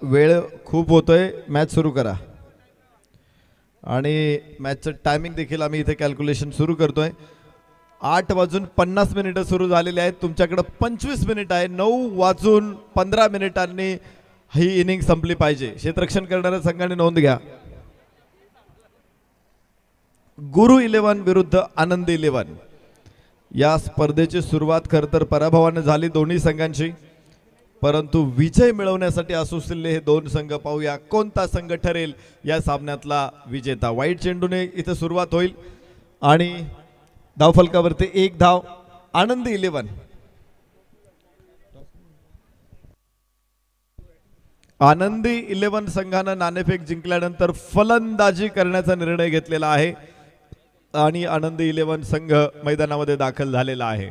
वेळ खूप होतोय, मॅच सुरू करा. आणि मॅचचं टायमिंग देखील आम्ही इथे कॅल्क्युलेशन सुरू करतोय. 8:50 सुरू झालेले आहेत. तुमच्याकडे 25 मिनिट आहे. 9:15 ही इनिंग संपली पाहिजे. क्षेत्ररक्षण करणाऱ्या संघाने नोंद घ्या. गुरु 11 विरुद्ध आनंद 11. या स्पर्धेची सुरुवात खरं तर पराभवाने झाली दोन्ही संघांची, परंतु विजय मिळवण्यासाठी असुसलेले हे दोन संघ. पाहूया कोणता संघ ठरेल या सामन्यातला विजेता. वाईट चेंडूने इथे सुरुवात होईल आणि धावफलकावरती 1 धाव. आनंद 11. आनंदी 11 संघानं नाणेफेक जिंकल्यानंतर फलंदाजी करण्याचा निर्णय घेतलेला आहे आणि आनंदी 11 संघ मैदानामध्ये दाखल झालेला आहे.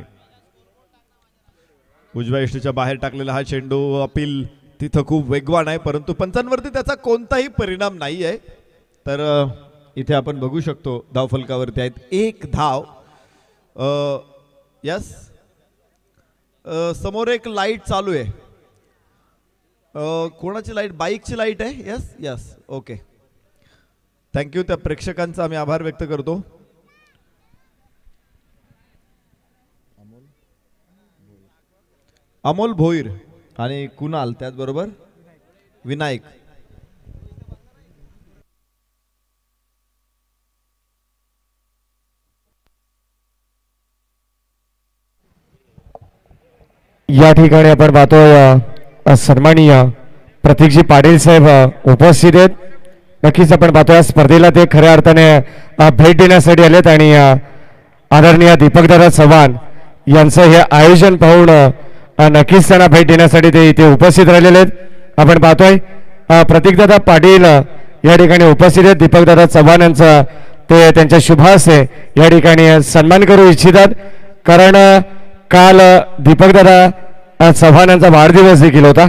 उजव्या यष्टीच्या बाहेर टाकलेला हा चेंडू अपील तिथं खूप वेगवान आहे, परंतु पंचांवरती त्याचा कोणताही परिणाम नाही आहे. तर इथे आपण बघू शकतो धावफलकावरती आहेत 1 धाव. यस, समोर एक लाईट चालू आहे. कोणाची लाईट? बाईकची लाईट आहे. Yes yes, okay, thank you. त्या प्रेक्षकांचा आम्ही आभार व्यक्त करतो. अमोल भोईर आणि कुणाल, त्याचबरोबर विनायक. या ठिकाणी आपण पाहतोय सन्माननीय प्रतीकजी पाटील साहेब उपस्थित आहेत. नक्कीच आपण पाहतोय स्पर्धेला ते खऱ्या अर्थाने भेट देण्यासाठी आलेत आणि आदरणीय दीपकदादा चव्हाण यांचं हे आयोजन पाहून नक्कीच त्यांना भेट देण्यासाठी ते इथे उपस्थित राहिलेले आहेत. आपण पाहतोय प्रतीकदादा पाटील या ठिकाणी उपस्थित आहेत. दीपकदादा चव्हाण यांचं ते त्यांच्या शुभ हस्ते या ठिकाणी सन्मान करू इच्छितात, कारण काल दीपकदादा चव्हाण यांचा वाढदिवस देखील होता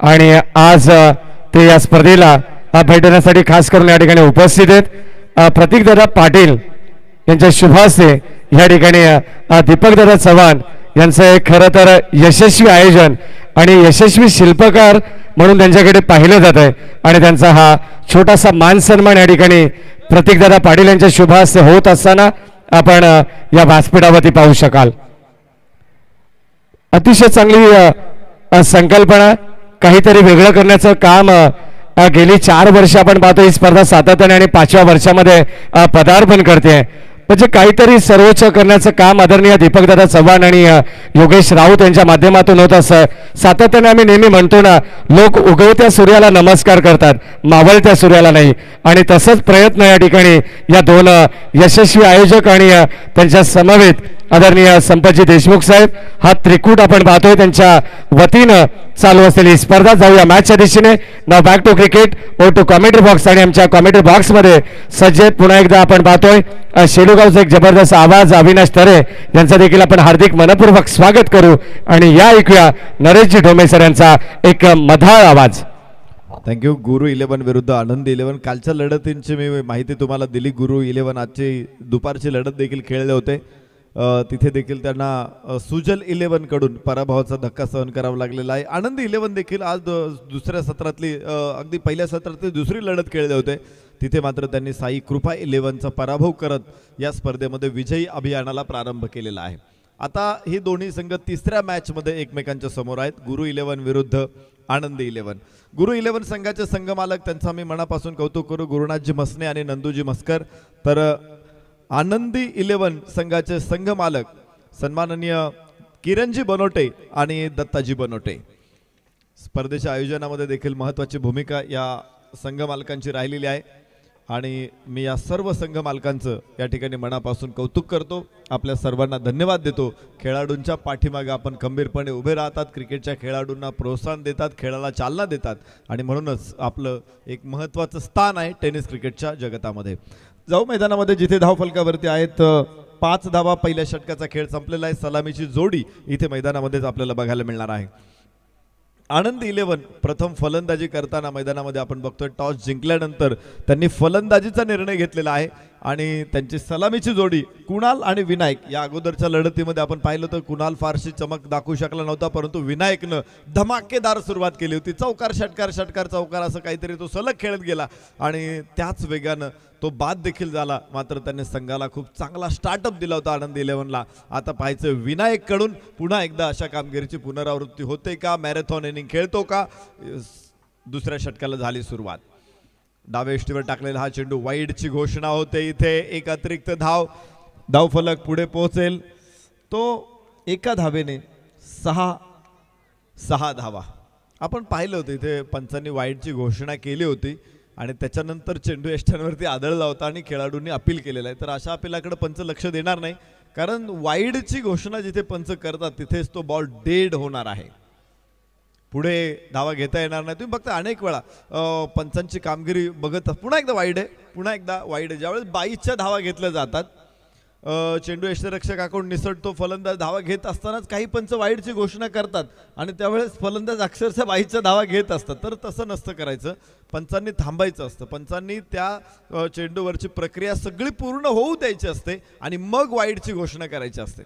आणि आज ते या स्पर्धेला भेट देण्यासाठी खास करून या ठिकाणी उपस्थित आहेत. प्रतीकदादा पाटील यांच्या शुभ हस्ते या ठिकाणी दीपकदादा चव्हाण यांचं एक खरं तर यशस्वी आयोजन आणि यशस्वी शिल्पकार म्हणून त्यांच्याकडे पाहिलं जात आहे आणि त्यांचा हा छोटासा मान सन्मान या ठिकाणी प्रतीकदादा पाटील यांच्या शुभ हस्ते होत असताना आपण या व्यासपीठावरती पाहू शकाल. अतिशय चांगली संकल्पना, काहीतरी वेगळं करण्याचं काम गेली 4 वर्ष आपण पाहतो ही स्पर्धा सातत्याने आणि 5व्या वर्षामध्ये पदार्पण करते. म्हणजे काहीतरी सर्वोच्च करण्याचं काम आदरणीय दीपकदादा चव्हाण आणि योगेश राऊत यांच्या माध्यमातून होत असं सातत्याने आम्ही नेहमी म्हणतो ना, लोक उगवत्या सूर्याला नमस्कार करतात, मावळत्या सूर्याला नाही. आणि तसंच प्रयत्न या ठिकाणी या दोन यशस्वी आयोजक आणि त्यांच्या समवेत आदरणीय संपतजी देशमुख साहेब हा त्रिकूट आपण पाहतोय त्यांच्या वतीनं चालू असलेली स्पर्धा. जाऊया मॅचच्या दिशेने. नाव बॅक टू क्रिकेट ओ टू कॉमेंट्री बॉक्स आणि आमच्या कॉमेंट्री बॉक्समध्ये सज्जेत पुन्हा एकदा आपण पाहतोय शेलूगावचा एक जबरदस्त आवाज अविनाश तरे यांचा देखील आपण हार्दिक मनपूर्वक स्वागत करू आणि या ऐकूया नरेशजी ढोमे सर यांचा एक मधाळ आवाज. थँक्यू. गुरु 11 विरुद्ध आनंद 11. कालच्या लढतींची मी माहिती तुम्हाला दिली. गुरु 11 आजची दुपारची लढत देखील खेळले होते. तिथे देखील त्यांना सुजल 11 कडून पराभवाचा धक्का सहन करावा लागलेला आहे. आनंद 11 देखील आज दुसऱ्या सत्रातली अगदी पहिल्या सत्रातली दुसरी लढत खेळले होते. तिथे मात्र त्यांनी साई कृपा 11चा पराभव करत या स्पर्धेमध्ये विजयी अभियानाला प्रारंभ केलेला आहे. आता ही दोन्ही संघ तिसऱ्या मॅचमध्ये एकमेकांच्या समोर आहेत. गुरु 11 विरुद्ध आनंद 11. गुरु 11 संघाचे संघमालक त्यांचा मी मनापासून कौतुक करू, गुरुनाथजी मसने आणि नंदूजी मस्कर. तर आनंदी 11 संघाचे संघ मालक सन्माननीय किरणजी बनोटे आणि दत्ताजी बनोटे. स्पर्धेच्या आयोजनामध्ये देखील महत्त्वाची भूमिका या संघ मालकांची राहिलेली आहे आणि मी या सर्व संघ मालकांचं या ठिकाणी मनापासून कौतुक करतो. आपल्या सर्वांना धन्यवाद देतो. खेळाडूंच्या पाठीमागे आपण खंबीरपणे उभे राहतात, क्रिकेटच्या खेळाडूंना प्रोत्साहन देतात, खेळाला चालना देतात आणि म्हणूनच आपलं एक महत्त्वाचं स्थान आहे टेनिस क्रिकेटच्या जगतामध्ये. जाऊ मैदानामध्ये जिथे धावफलकावरती आहेत 5 धावा. पहिल्या षटकाचा खेळ संपलेला आहे. सलामीची जोडी इथे मैदानामध्येच आपल्याला बघायला मिळणार आहे. आनंद 11 प्रथम फलंदाजी करताना मैदानामध्ये आपण बघतोय टॉस जिंकल्यानंतर त्यांनी फलंदाजीचा निर्णय घेतलेला आहे आणि त्यांची सलामीची जोडी कुणाल आणि विनायक या अगोदरच्या लढतीमध्ये आपण पाहिलं तर कुणाल फारशी चमक दाखवू शकला नव्हता, परंतु विनायकनं धमाकेदार सुरुवात केली होती. चौकार षटकार षटकार चौकार असं काहीतरी तो सलग खेळत गेला आणि त्याच वेगानं तो बाद देखील झाला. मात्र त्याने संघाला खूप चांगला स्टार्टअप दिला होता आनंद इलेव्हनला. आता पाहायचं विनायक कडून पुन्हा एकदा अशा कामगिरीची पुनरावृत्ती होते का, मॅरेथॉन इनिंग खेळतो का. दुसऱ्या षटकाला झाली सुरुवात. डाव्या यष्टीवर टाकलेला हा चेंडू, वाईडची घोषणा होते इथे. एक अतिरिक्त धावफलक पुढे पोहोचेल तो एका धावेने 6 धावा. आपण पाहिलं होतं इथे पंचांनी वाईडची घोषणा केली होती आणि त्याच्यानंतर चेंडू यष्ट्यांवरती आदळला होता आणि खेळाडूंनी अपील केलेलं आहे. तर अशा अपिलाकडे पंच लक्ष देणार नाही, कारण वाईडची घोषणा जिथे पंच करतात तिथेच तो बॉल डेड होणार आहे. पुढे धावा घेता येणार नाही. तुम्ही फक्त अनेक वेळा पंचांची कामगिरी बघत पुन्हा एकदा वाईड आहे. ज्यावेळेस 22च्या धावा घेतल्या जातात, चेंडू यष्टिरक्षकाकडून निसटतो, फलंदाज धावा घेत असतानाच काही पंच वाईडची घोषणा करतात आणि त्यावेळेस फलंदाज अक्षरशः 22च्या धावा घेत असतात. तर तसं नसतं करायचं, पंचांनी थांबायचं असतं. पंचांनी त्या चेंडूवरची प्रक्रिया सगळी पूर्ण होऊ द्यायची असते आणि मग वाईडची घोषणा करायची असते.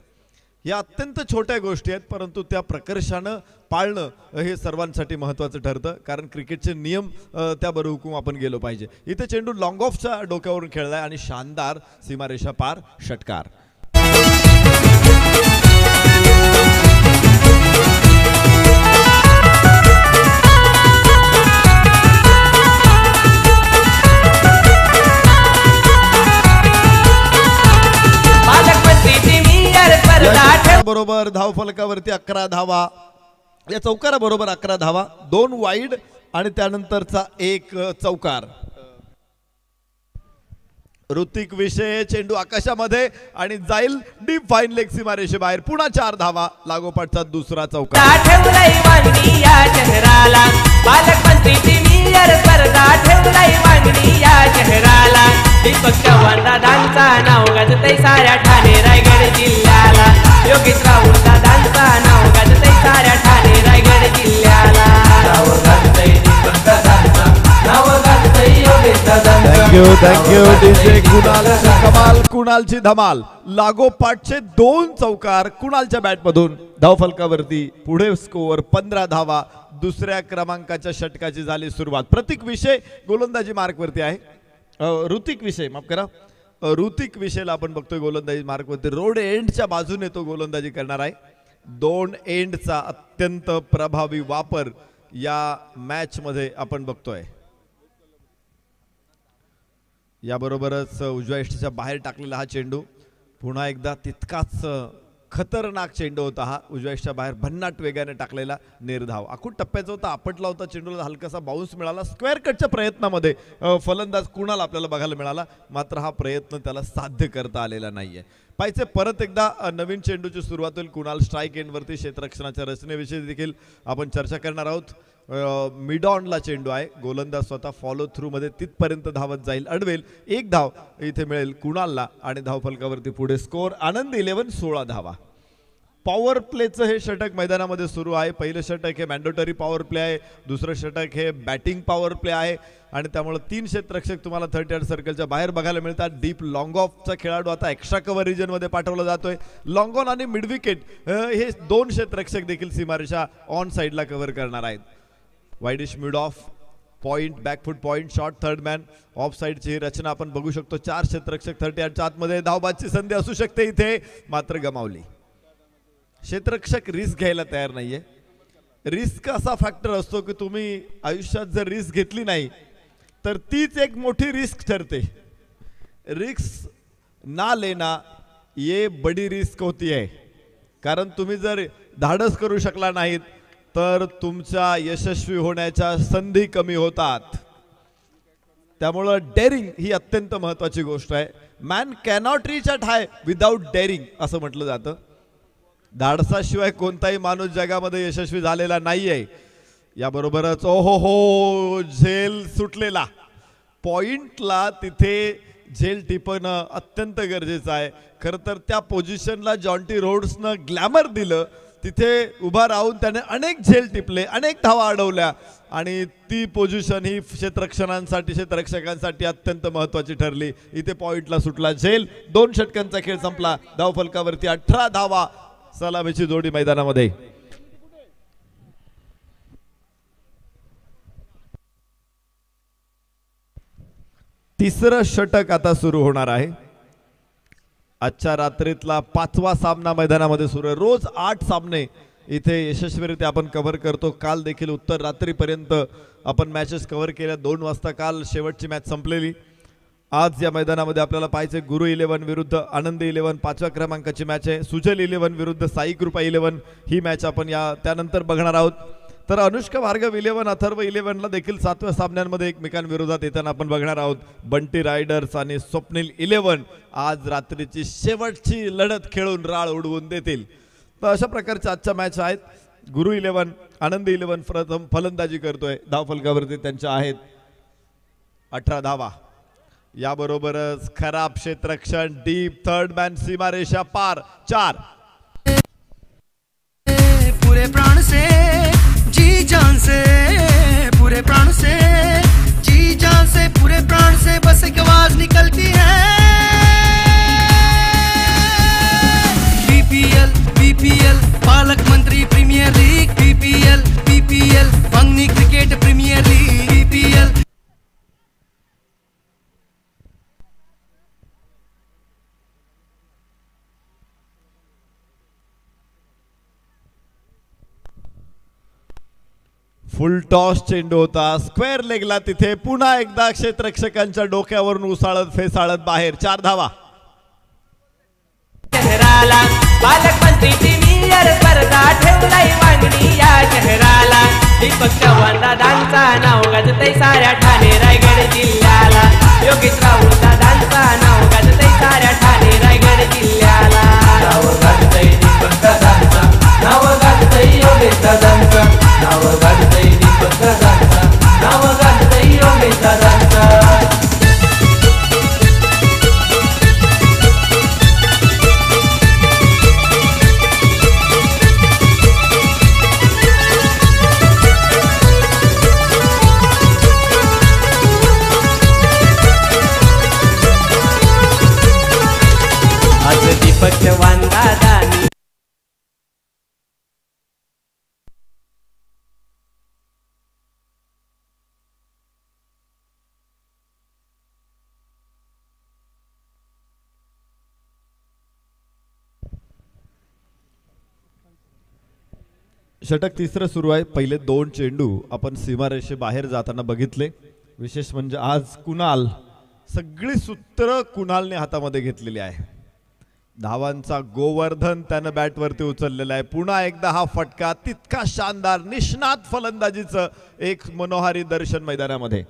या अत्यंत छोट्या गोष्टी आहेत, परंतु त्या प्रकर्षानं पाळणं हे सर्वांसाठी महत्त्वाचं ठरतं, कारण क्रिकेटचे नियम त्या बरोहुकूम आपण गेलो पाहिजे. इथे चेंडू लॉंग ऑफच्या डोक्यावरून खेळलाय आणि शानदार सीमारेषा पार षटकार. बरोबर धावफलकावरती 11 धावा, या चौकारा बरोबर 11 धावा, 2 वाईड आणि त्यानंतरचा एक चौकार. ऋतिक विषय चेंडू आकाशामध्ये आणि जाईल डीप फाईन लेग सीमारेषे बाहेर. पुन्हा 4 धावा, लागोपाठचा दुसरा चौकार. दीपक चव्हाण दादांचा नाव गाजतय साऱ्या ठाणे रायगड जिल्ह्याला. योगेश राहुल दादांचा नाव गाजतय साऱ्या ठाणे रायगड जिल्ह्याला. नाव गाजतय दीपक दादांचा, नाव गाजतय योगेश दादांचा. Thank you DJ Kunal. कमाल, कुणालची धमाल. लागोपाठचे 2 चौकार कुणालच्या बॅटमधून. धावफलकावरती पुढे स्कोअर 15 धावा. दुसऱ्या क्रमांकाच्या षटकाची झाली सुरुवात. प्रतीक विषय गोलंदाजी मार्कवरती आहे. ऋतिक विषय माफ करा, ऋतिक विषयला आपण बघतोय गोलंदाजी मार्कवरती. रोड एंडच्या बाजूने तो गोलंदाजी करणार आहे. 2 एंडचा अत्यंत प्रभावी वापर या मॅच मध्ये आपण बघतोय. याबरोबरच उजव्या यष्टीच्या बाहेर टाकलेला हा चेंडू पुन्हा एकदा तितकाच खतरनाक चेंडू होता हा. उजव्या यष्टीच्या बाहेर भन्नाट वेगाने टाकलेला निर्धाव. आखूड टप्प्याचा होता, आपटला होता, चेंडूला हलकासा बाउन्स मिळाला. स्क्वेअर कटच्या प्रयत्नामध्ये फलंदाज कुणाल आपल्याला बघायला मिळाला, मात्र हा प्रयत्न त्याला साध्य करता आलेला नाहीये. पाहिजे परत एकदा नवीन चेंडूची सुरुवात होईल. कुणाल स्ट्राईक एंडवरती. क्षेत्ररक्षणाच्या रचनेविषयी देखील आपण चर्चा करणार आहोत. मिड ऑनला चेंडू आहे. गोलंदाज स्वतः फॉलो थ्रू मध्ये तिथपर्यंत धावत जाईल, अडवेल. 1 धाव इथे मिळेल कुणालला आणि धावफलकावरती पुढे स्कोअर आनंद 11 16 धावा. पॉवर प्लेचं हे षटक मैदानामध्ये सुरू आहे. पहिलं षटक हे मॅन्डेटरी पॉवर प्ले आहे, दुसरं षटक हे बॅटिंग पॉवर प्ले आहे आणि त्यामुळे 3 क्षेत्ररक्षक तुम्हाला 38 सर्कलच्या बाहेर बघायला मिळतात. डीप लॉंग ऑफचा खेळाडू आता एक्स्ट्रा कव्हर रिजन मध्ये पाठवला जातोय. लॉंग ऑन आणि मिड विकेट हे 2 क्षेत्ररक्षक देखील सीमारेषा ऑन साइडला कव्हर करणार आहेत. Wideish mid off point, backfoot point, short third man. Off साइडची रचना आपण बघू शकतो. 4 क्षेत्ररक्षक 38च्या आतमध्ये. धावबादची संधी असू शकते इथे, मात्र गमावली. क्षेत्ररक्षक रिस्क घ्यायला तयार नाहीये. रिस्क असा फॅक्टर असतो की तुम्ही आयुष्यात जर रिस्क घेतली नाही तर तीच एक मोठी रिस्क ठरते. रिस्क ना लेना ये बड़ी रिस्क होती है, कारण तुम्ही जर धाडस करू शकला नाहीत तर तुमच्या यशस्वी होण्याच्या संधी कमी होतात. त्यामुळे डेअरिंग ही अत्यंत महत्त्वाची गोष्ट आहे. मॅन कॅनॉट रीच अट हाय विदाउट डेअरिंग असं म्हटलं जातं. धाडसाशिवाय कोणताही माणूस जगामध्ये यशस्वी झालेला नाहीये. याबरोबरच ओहो हो झेल सुटलेला. पॉइंटला तिथे झेल टिपणं अत्यंत गरजेचं आहे. खरं तर त्या पोझिशनला जॉन्टी रोड्सनं ग्लॅमर दिलं तिथे उभा राहून त्याने अनेक झेल टिपले, अनेक धावा अडवल्या आणि ती पोझिशन ही क्षेत्ररक्षकांसाठी अत्यंत महत्त्वाची ठरली. इथे पॉइंटला सुटला झेल. 2 षटकांचा खेळ संपला. धावफलकावरती 18 धावा. सलामीची जोडी मैदानामध्ये. तिसरं षटक आता सुरू होणार आहे. आजच्या रात्रीतला 5वा सामना मैदानामध्ये सुरू आहे. रोज 8 सामने इथे यशस्वीरित्या आपण कव्हर करतो. काल देखील उत्तर रात्रीपर्यंत आपण मॅचेस कव्हर केल्या. 2 वाजता काल शेवटची मॅच संपलेली. आज या मैदानामध्ये आपल्याला पाहायचे गुरु 11 विरुद्ध आनंद 11 5व्या क्रमांकाची मॅच आहे. सुजल 11 विरुद्ध साई कृपा 11 ही मॅच आपण त्यानंतर बघणार आहोत. तर अनुष्का भार्गव 11 अथर्व 11 ला देखील 7व्या सामन्यांमध्ये एकमेकांविरोधात येताना आपण बघणार आहोत. बंटी रायडर्स आणि स्वप्नील 11 आज रात्रीची शेवटची लढत खेळून राळ उडवून देतील. तर अशा प्रकारच्या आजच्या मॅच आहेत. गुरु 11 आनंद 11 प्रथम फलंदाजी करतोय. धावफलकावरती त्यांच्या आहेत 18 धावा. याबरोबरच खराब क्षेत्ररक्षण डीप थर्ड मॅन सीमारेषा पार 4. पूरे प्राण से जी जान से, पूरे प्राण से जी जान से, पूरे प्राण से बस एक आवाज निकलती है. बीपीएल बीपीएल पालक मंत्री प्रीमियर लीग, बीपीएल बीपीएल बंगनी cricket premier league, BPL. Full toss चेंडू होता. स्क्वेअर लेगला तिथे पुन्हा एकदा क्षेत्ररक्षकांच्या डोक्यावरून उसाळत फेसाळत बाहेर 4 धावा. शहराला पालकमंत्री प्रीमियर स्पर्धा ठेवलाय मागणी या शहराला. दीपक चव्हाण दादांचा नाव गाजतय साऱ्या ठाणे रायगड जिल्ह्याला. योगेश राहुल दादांचा नाव गाजतय साऱ्या ठाणे रायगड जिल्ह्याला. नाव गाजतय दीपक दादांचा, नाव गाजतय योगेश दादांचा, नाव गाजतय दीपक दादांचा, नाव गाजतय योगेश दादांचा. दीपक चव्हाण दादांनी षटक तिसरं सुरू आहे. पहिले 2 चेंडू आपण सीमारेषे बाहेर जाताना बघितले. विशेष म्हणजे आज कुणाल सगळी सूत्र कुणालने हातामध्ये घेतलेली आहे. धावांचा गोवर्धन त्यानं बॅटवरती उचललेला आहे. पुन्हा एकदा हा फटका तितका शानदार निष्णात फलंदाजीचं एक मनोहारी दर्शन मैदानामध्ये.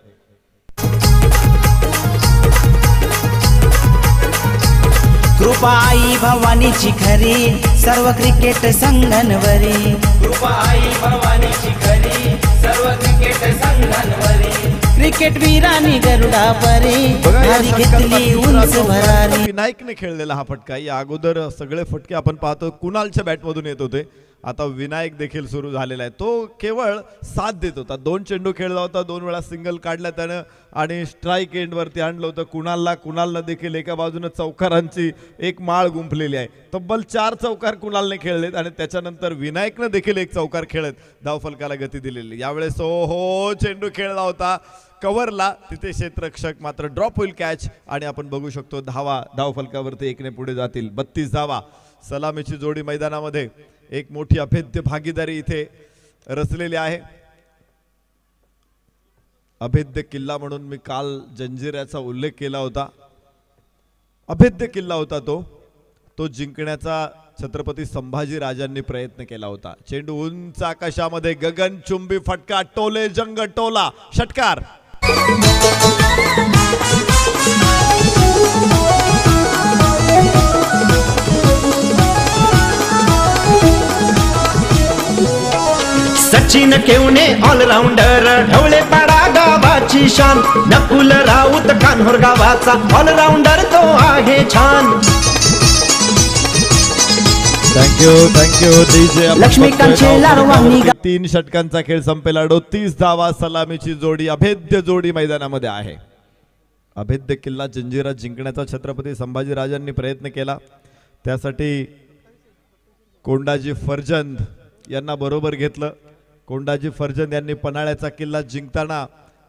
कृपा आई भवानीची खरी सर्व क्रिकेट संघांवरी, कृपा आई भवानीची खरी सर्व क्रिकेट संघांवरी. क्रिकेट वीरांनी गरुडा परी हरी घेतली उंच भरारी. विनायकने खेळलेला हा फटका. या अगोदर सगळे फटके आपण पाहतो कुणालच्या बॅटमधून येत होते. आता विनायक देखील सुरू झालेला आहे. तो केवळ साथ देत होता. 2 चेंडू खेळला होता. 2 वेळा सिंगल काढला त्यानं आणि स्ट्राईक एंडवरती आणलं होतं कुणालला. कुणालनं देखील एका बाजूने चौकारांची एक माळ गुंफलेली आहे. तब्बल 4 चौकार कुणालने खेळलेत आणि त्याच्यानंतर विनायकनं देखील एक चौकार खेळत धावफलकाला गती दिलेली. यावेळेस हो चेंडू खेळला होता कव्हरला. तिथे क्षेत्ररक्षक मात्र ड्रॉप होईल कॅच आणि आपण बघू शकतो धावफलकावरती 1 ने पुढे जातील. 32 धावा. सलामीची जोडी मैदानामध्ये. एक मोठी अभेद्य भागीदारी इथे रचलेली आहे. अभेद्य किल्ला म्हणून मी काल जंजिऱ्याचा उल्लेख केला होता. अभेद्य किल्ला होता तो जिंकण्याचा छत्रपती संभाजी राजांनी प्रयत्न केला होता. चेंडू उंच आकाशामध्ये गगनचुंबी फटका. टोले जंग टोला षटकार. सचिन केवने ऑलराऊंडर ढवळे पाडा गावाची शान. नकुल राऊत कान्होर गावाचा ऑलराऊंडर तो आहे छान. Thank you DJ. लक्ष्मीकांत शेलार वांगणी 3 षटकांचा खेळ संपेल. 38 धावा सलामीची जोडी, अभेद्य जोडी मैदानामध्ये आहे. अभेद्य किल्ला जंजिरा जिंकण्याचा छत्रपती संभाजीराजांनी प्रयत्न केला. त्यासाठी कोंडाजी फर्जंद यांना बरोबर घेतलं. कोंडाजी फर्जंद यांनी पन्हाळ्याचा किल्ला जिंकताना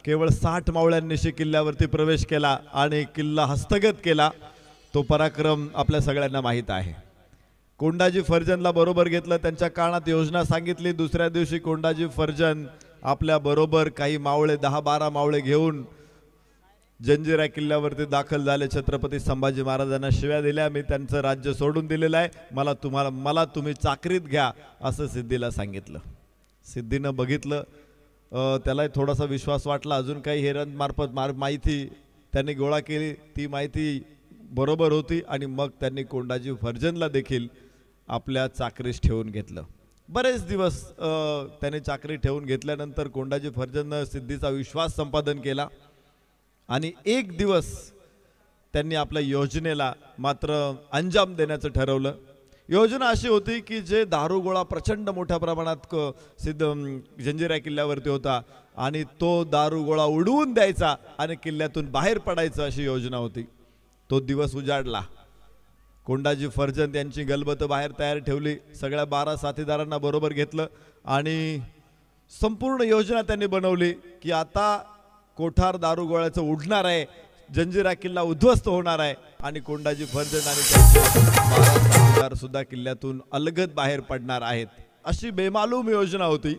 केवळ 60 मावळ्यांनिशी किल्ल्यावरती प्रवेश केला आणि किल्ला हस्तगत केला. तो पराक्रम आपल्या सगळ्यांना माहीत आहे. कोंडाजी फर्जंदला बरोबर घेतलं, त्यांच्या कानात योजना सांगितली. दुसऱ्या दिवशी कोंडाजी फर्जंद आपल्या बरोबर काही मावळे 10-12 मावळे घेऊन जंजिरा किल्ल्यावरती दाखल झाले. छत्रपती संभाजी महाराजांना शिव्या दिल्या, मी त्यांचं राज्य सोडून दिलेलं आहे, मला तुम्ही चाकरीत घ्या असं सिद्धीला सांगितलं. सिद्धीनं बघितलं, त्यालाही थोडासा विश्वास वाटला. अजून काही हेरांमार्फत माहिती त्यांनी गोळा केली, ती माहिती बरोबर होती आणि मग त्यांनी कोंडाजी फर्जंदला देखील आपल्या चाकरीस ठेवून घेतलं. बरेच दिवस त्यांनी चाकरी ठेवून घेतल्यानंतर कोंडाजी फर्जंदनं सिद्धीचा विश्वास संपादन केला आणि एक दिवस त्यांनी आपल्या योजनेला मात्र अंजाम देण्याचं ठरवलं. योजना अशी होती की जे दारुगोळा प्रचंड मोठ्या प्रमाणात जंजिरा किल्ल्यावरती होता आणि तो दारुगोळा उडवून द्यायचा आणि किल्ल्यातून बाहेर पडायचं अशी योजना होती. तो दिवस उजाडला. कोंडाजी फर्जंद यांची गलबत बाहेर तयार ठेवली. सगळ्या 12 साथीदारांना बरोबर घेतलं आणि संपूर्ण योजना त्यांनी बनवली की आता कोठार दारुगोळ्याचं उडणार आहे, जंजिरा किल्ला उद्ध्वस्त होणार आहे आणि कोंडाजी फर्जंद आणि त्यांचे 12 साथीदार सुद्धा किल्ल्यातून अलगद बाहेर पडणार आहेत. अशी बेमालूम योजना होती.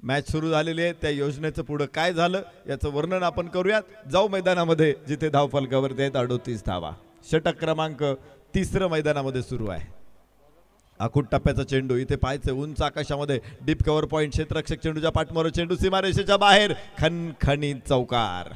मॅच सुरू झालेली आहे. त्या योजनेचं पुढे काय झालं याचं वर्णन आपण करूयात. जाऊ मैदानामध्ये, जिथे धावफलकावरती आहेत 38 धावा. षटक क्रमांक 3 मैदानामध्ये सुरू आहे. आखूट टप्प्याचा चेंडू इथे पाहायचं उंच आकाशामध्ये, डीप कव्हर पॉइंट, क्षेत्ररक्षक चेंडूच्या पाठमोर, चेंडू सीमारेषेच्या बाहेर, खणखणीत चौकार.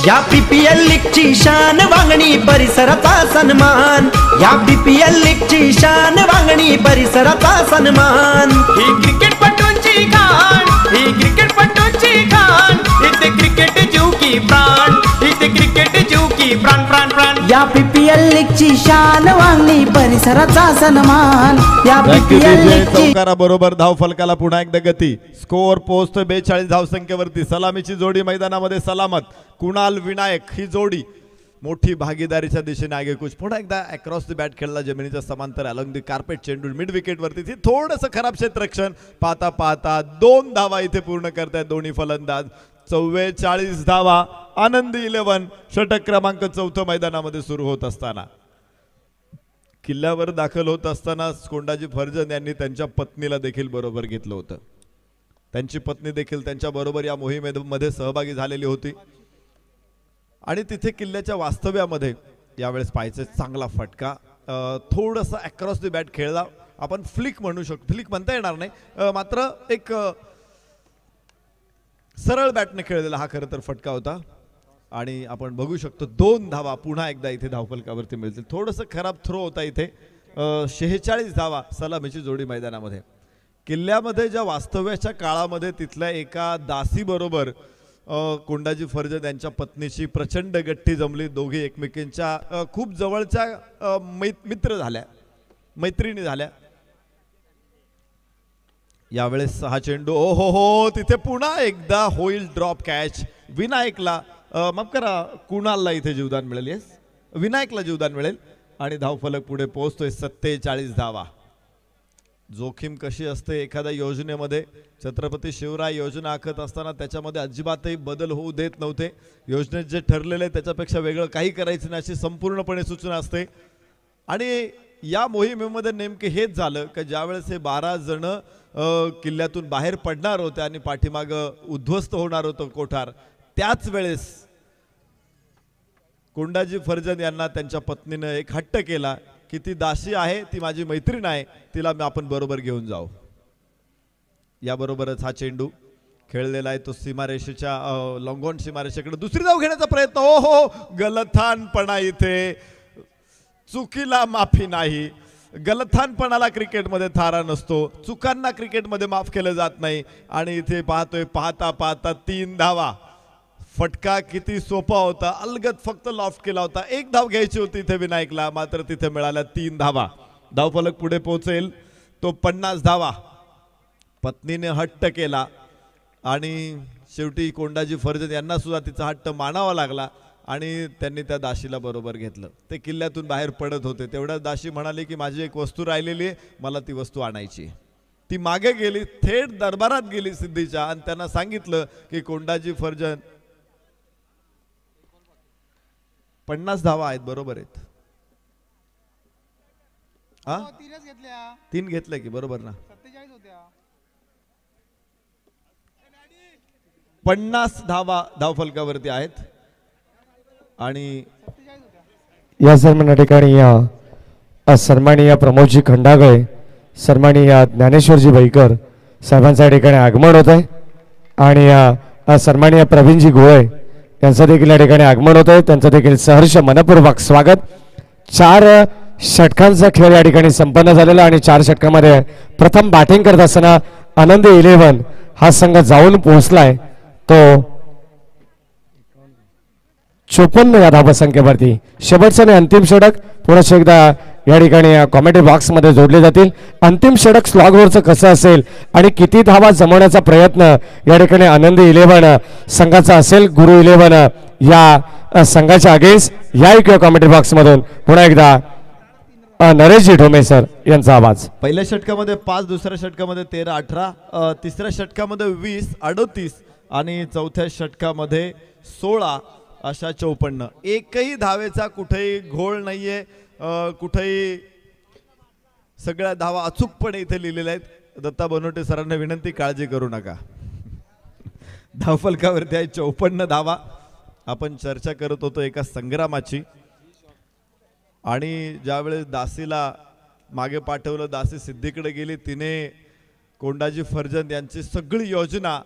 या पीपीएल लीगची शान वांगणी, परिसराचा सन्मान. या पीपीएल लीगची शान वांगणी, परिसराचा सन्मान. ही क्रिकेटपटूंची खाण, ही क्रिकेटपटूंची खाण. इथे क्रिकेट जीव की प्राण, इथे क्रिकेट जीव की प्राण प्राण प्राण. या पीपीएल लीगची शान वांगणी, परिसराचा सन्मान. या पीपीएल लीगची चौकारा बरोबर धावफलकाला पुन्हा एकदा गती. स्कोअर पोहोचतो 42 धावसंख्येवरती. सलामीची जोडी मैदानामध्ये सलामत. कुणाल विनायक ही जोडी मोठी भागीदारीच्या दिशेने आगेकूच. पुन्हा एकदा अक्रॉस द बॅट खेळला जमिनीच्या समांतर अलॉंग द कार्पेट चेंडू मिड विकेट वरती. थोडंसं खराब क्षेत्ररक्षण. पाहता पाहता 2 धावा इथे पूर्ण करतायत दोन्ही फलंदाज. 44 धावा. आनंदी 11 षटक क्रमांक 4 मैदानामध्ये सुरू होत असताना, किल्ल्यावर दाखल होत असताना कोंडाजी फर्जंद यांनी त्यांच्या पत्नीला देखील बरोबर घेतलं होतं. त्यांची पत्नी देखील त्यांच्या बरोबर या मोहिमेमध्ये सहभागी झालेली होती आणि तिथे किल्ल्याच्या वास्तव्यामध्ये यावेळेस पाहायचं चांगला फटका. थोडंसं अक्रॉस द बॅट खेळला. आपण फ्लिक म्हणू शकतो, फ्लिक म्हणता येणार नाही, मात्र एक सरळ बॅटने खेळलेला हा खरं तर फटका होता आणि आपण बघू शकतो 2 धावा पुन्हा एकदा इथे धावफलकावरती मिळतील. थोडंसं खराब थ्रो होता इथे. 46 धावा सलामीची जोडी मैदानामध्ये. किल्ल्यामध्ये ज्या वास्तव्याच्या काळामध्ये तिथल्या एका दासी बरोबर कोंडाजी फर्जंद यांच्या पत्नीची प्रचंड गट्टी जमली. दोघे एकमेकींच्या खूप जवळच्या मित्र झाल्या, मैत्रिणी झाल्या. यावेळेस हा चेंडू ओ हो तिथे पुन्हा एकदा होईल ड्रॉप कॅच. विनायकला माफ करा, कुणालला इथे जीवदान मिळेल. येस, विनायकला जीवदान मिळेल आणि धावफलक पुढे पोहोचतोय. 47 धावा. जोखीम कशी असते एखाद्या योजनेमध्ये. छत्रपती शिवराय योजना आखत असताना त्याच्यामध्ये अजिबातही बदल होऊ देत नव्हते. योजनेत जे ठरलेले त्याच्यापेक्षा वेगळं काही करायचं नाही अशी संपूर्णपणे सूचना असते. आणि या मोहिमेमध्ये नेमके हेच झालं की ज्यावेळेस हे 12 जण किल्ल्यातून बाहेर पडणार होते आणि पाठीमागं उद्ध्वस्त होणार होतं कोठार, त्याच वेळेस कोंडाजी फर्जंद यांना त्यांच्या पत्नीनं एक हट्ट केला की ती दासी आहे, ती माझी मैत्रीण आहे, तिला आपण बरोबर घेऊन जाऊ. याबरोबरच हा चेंडू खेळलेला आहे तो सीमारेषेच्या लॉंग ऑन सीमारेषेकडे दुसरी धाव घेण्याचा प्रयत्न. हो हो, गलथानपणा इथे, चुकीला माफी नाही. गलथानपणाला क्रिकेटमध्ये थारा नसतो, चुकांना क्रिकेटमध्ये माफ केलं जात नाही. आणि इथे पाहतोय, पाहता पाहता 3 धावा. फटका किती सोपा होता, अलगद फक्त लॉफ्ट केला होता. 1 धाव घ्यायची होती इथे विनायकला, मात्र तिथे मिळाल्या 3 धावा. धावफलक पुढे पोहोचेल तो 50 धावा. पत्नीने हट्ट केला आणि शेवटी कोंडाजी फर्जंद यांना सुद्धा तिचा हट्ट मानावा लागला आणि त्यांनी त्या दाशीला बरोबर घेतलं. ते किल्ल्यातून बाहेर पडत होते, तेवढ्या दाशी म्हणाली की माझी एक वस्तू राहिलेली आहे, मला ती वस्तू आणायची. ती मागे गेली, थेट दरबारात गेली सिद्धीच्या आणि त्यांना सांगितलं की कोंडाजी फर्जंद 50 धावा आहेत, बरोबर आहेत. 3 घेतल्या की बरोबर ना. 50 धावा धावफलकावरती आहेत. आणि या सन्माना ठिकाणी सन्माननीय प्रमोदजी खंडागळे, सन्माननीय ज्ञानेश्वरजी भैकर साहेबांच्या ठिकाणी आगमन होत आहे. आणि सन्माननीय प्रवीणजी गोळे यांचं देखील या ठिकाणी आगमन होत आहे. त्यांचं देखील सहर्ष मनपूर्वक स्वागत. 4 षटकांचा खेळ या ठिकाणी संपन्न झालेला आणि 4 षटकामध्ये प्रथम बॅटिंग करत असताना आनंद 11 हा संघ जाऊन पोहोचलाय तो 54 या धावसंख्येवरती. शेवटचं आणि अंतिम षटक पुढे एकदा या ठिकाणी कॉमेंट्री बॉक्स मध्ये जोडले जातील. अंतिम षटक स्लॉगवरचं कसं असेल आणि किती धावा जमवण्याचा प्रयत्न या ठिकाणी आनंद 11 संघाचा असेल, गुरु 11 या संघाच्या अगेन्स्ट या कॉमेंट्री बॉक्स मधून पुन्हा एकदा नरेशजी ढोमे सर यांचा आवाज. पहिल्या षटकामध्ये 5, दुसऱ्या षटकामध्ये 13, 18, तिसऱ्या षटकामध्ये 20, 38 आणि चौथ्या षटकामध्ये 16 अशा 54. एकही धावेचा कुठेही घोळ नाहीये, कुठेही सगळ्या धावा अचूकपणे इथे लिहिलेल्या आहेत. दत्ता बनवटे सरांना विनंती, काळजी करू नका. धावफलकावरती आहे 54 धावा. आपण चर्चा करत होतो एका संग्रामाची आणि ज्यावेळेस दासीला मागे पाठवलं, दासी सिद्धीकडे गेली, तिने कोंडाजी फर्जंद यांची सगळी योजना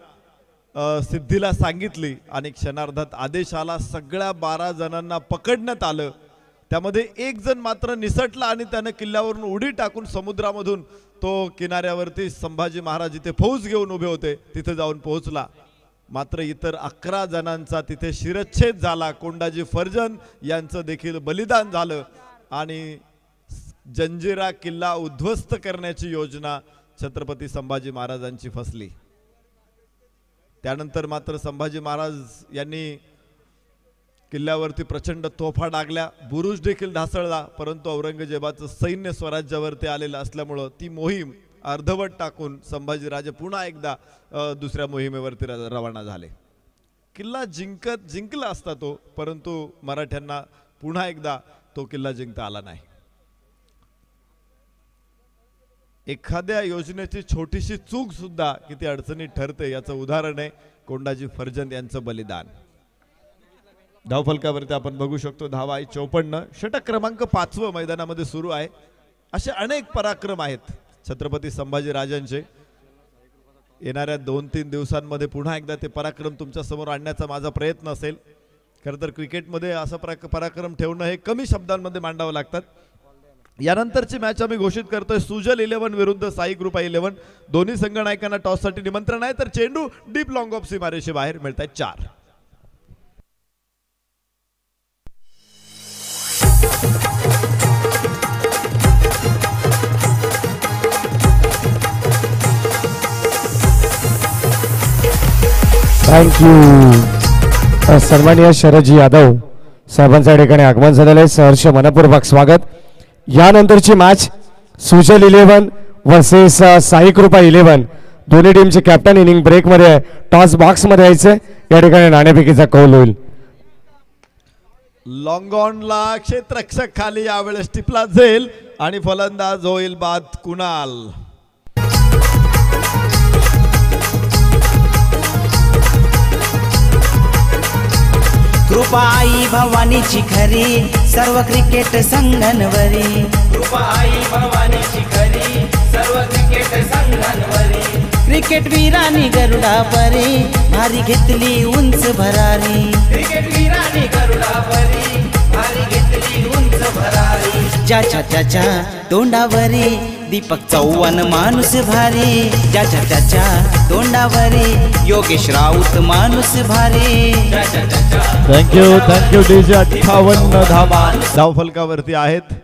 सिद्धीला सांगितली आणि क्षणार्धात आदेश आला. सगळ्या 12 जणांना पकडण्यात आलं. त्यामध्ये 1 जण मात्र निसटला आणि त्याने किल्ल्यावरून उडी टाकून समुद्रामधून तो किनाऱ्यावरती संभाजी महाराज जिथे फौज घेऊन उभे होते तिथे जाऊन पोहोचला. मात्र इतर 11 जणांचा तिथे शिरच्छेद झाला. कोंडाजी फर्जंद यांचं देखील बलिदान झालं आणि जंजिरा किल्ला उद्ध्वस्त करण्याची योजना छत्रपती संभाजी महाराजांची फसली. त्यानंतर मात्र संभाजी महाराज यांनी किल्ल्यावरती प्रचंड तोफा डागल्या, बुरुज देखील ढासळला. परंतु औरंगजेबाचं सैन्य स्वराज्यावरती आलेलं असल्यामुळं ती मोहीम अर्धवट टाकून संभाजीराजे पुन्हा एकदा दुसऱ्या मोहिमेवरती रवाना झाले. किल्ला जिंकला असता तो, परंतु मराठ्यांना पुन्हा एकदा तो किल्ला जिंकता आला नाही. एखाद्या योजनेची छोटीशी चूक सुद्धा किती अडचणीत ठरते याचं उदाहरण आहे कोंडाजी फर्जंद यांचं बलिदान. धावफलकावरती आपण बघू शकतो धावा आहे 54. षटक क्रमांक 5 मैदानामध्ये सुरू आहे. असे अनेक पराक्रम आहेत छत्रपती संभाजी राजांचे. येणाऱ्या 2-3 दिवसांमध्ये पुन्हा एकदा ते पराक्रम तुमच्या समोर आणण्याचा माझा प्रयत्न असेल. खरं तर क्रिकेटमध्ये असं पराक्रम ठेवणं हे कमी शब्दांमध्ये मांडावं लागतात. यानंतरची मॅच आम्ही घोषित करतोय सुजल 11 विरुद्ध साई कृपा 11. दोन्ही संघ नायकांना टॉससाठी निमंत्रण आहे. तर चेंडू डीप लॉंग ऑफ सीमारेषे बाहेर मिळत आहेत 4. थँक्यू. सन्माननीय शरदजी यादव साहेबांच्या ठिकाणी आगमन झालेलं आहे. सहर्ष मनपूर्वक स्वागत. यानंतरची मॅच सुजल 11 वर्सेस साई कृपा 11. दोन्ही टीमचे कॅप्टन इनिंग ब्रेक मध्ये टॉस बॉक्स मध्ये यायचे. या ठिकाणी नाणेफेकीचा कौल होईल. लॉंग ऑनला क्षेत्ररक्षक खाली यावेळेस टिपला जाईल आणि फलंदाज होईल बाद कुणाल. कृपा आई भवानीची खरी सर्व क्रिकेट संघांवरी. कृपा आई भवानीची खरी सर्व क्रिकेट संघांवरी. क्रिकेट क्रिकेट वीरांनी गरुडापरी भारी घेतली उंच भरारी क्रिकेट वीरांनी गरुडापरी भारी घेतली उंच भरारी ज्याच्या त्याच्या तोंडावरी दीपक चव्हाण माणूस भारी ज्याच्या त्याच्या तोंडावरी योगेश राऊत माणूस भारी थँक्यू डीजे. 58 धावा धावफलकावरती आहेत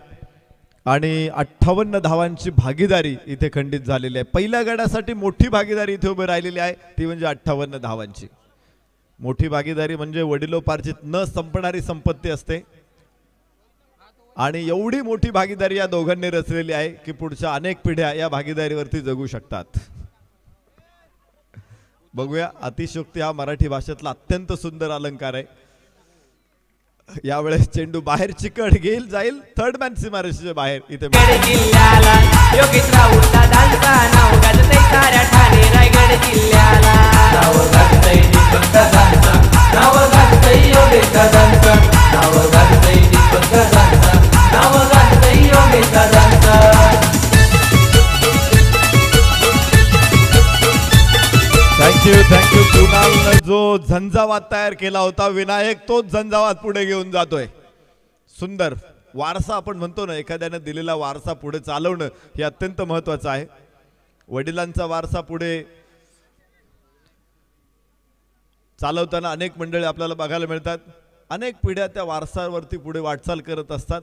आणि 58 धावांची भागीदारी इथे खंडित झालेली आहे. पहिल्या गटासाठी मोठी भागीदारी इथे उभी राहिलेली आहे ती म्हणजे 58 धावांची. मोठी भागीदारी म्हणजे वडिलोपार्जित न संपणारी संपत्ती असते आणि एवढी मोठी भागीदारी या दोघांनी रचलेली आहे की पुढच्या अनेक पिढ्या या भागीदारीवरती जगू शकतात. बघूया, अतिशयोक्ती हा मराठी भाषेतला अत्यंत सुंदर अलंकार आहे. यावेळेस चेंडू बाहेर चिकट घेईल जाईल थर्ड मॅन सीमारेषेच्या बाहेर. इथे जिल्ह्याला योगेश राऊत दादांचा नाव गाजतंय साऱ्या ठाणे रायगड जिल्ह्याला. नाव गाजतंय दीपक दादांचा, नाव गाजतंय योगेश दादांचा, नाव गाजतंय दीपक दादांचा, नाव गाजतंय योगेश दादांचा. थँक्यू कुणालनं जो झंझावात तयार केला होता विनायक तोच झंझावात पुढे घेऊन जातोय. सुंदर वारसा आपण म्हणतो ना, एखाद्याने दिलेला वारसा पुढे चालवणं हे अत्यंत महत्वाचं आहे. वडिलांचा वारसा पुढे चालवताना अनेक मंडळी आपल्याला बघायला मिळतात. अनेक पिढ्या त्या वारसावरती पुढे वाटचाल करत असतात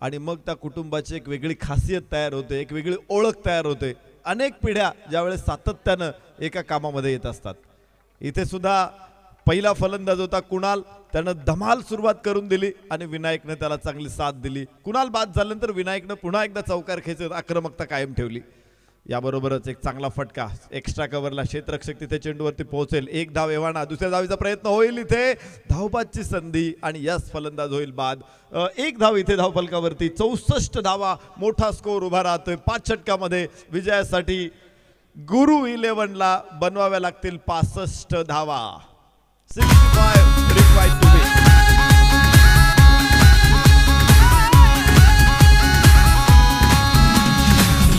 आणि मग त्या कुटुंबाची एक वेगळी खासियत तयार होते, एक वेगळी ओळख तयार होते. अनेक पिढ्या ज्यावेळेस सातत्यानं एका कामामध्ये येत असतात. इथे सुद्धा पहिला फलंदाज होता कुणाल, त्यानं धमाल सुरुवात करून दिली आणि विनायकनं त्याला चांगली साथ दिली. कुणाल बाद झाल्यानंतर विनायकनं पुन्हा एकदा चौकार खेचत आक्रमकता कायम ठेवली. याबरोबरच एक चांगला फटका एक्स्ट्रा कव्हरला क्षेत्ररक्षक तिथे चेंडूवरती पोहोचेल. एक धाव एव्हाना, दुसऱ्या धावीचा प्रयत्न होईल इथे धावबादची संधी आणि यस फलंदाज होईल बाद. एक धाव इथे धावफलकावरती. 64 धावा मोठा स्कोर उभा राहतोय. 5 षटकामध्ये विजयासाठी गुरु 11ला बनवाव्या लागतील 65 धावा. 65 required to win.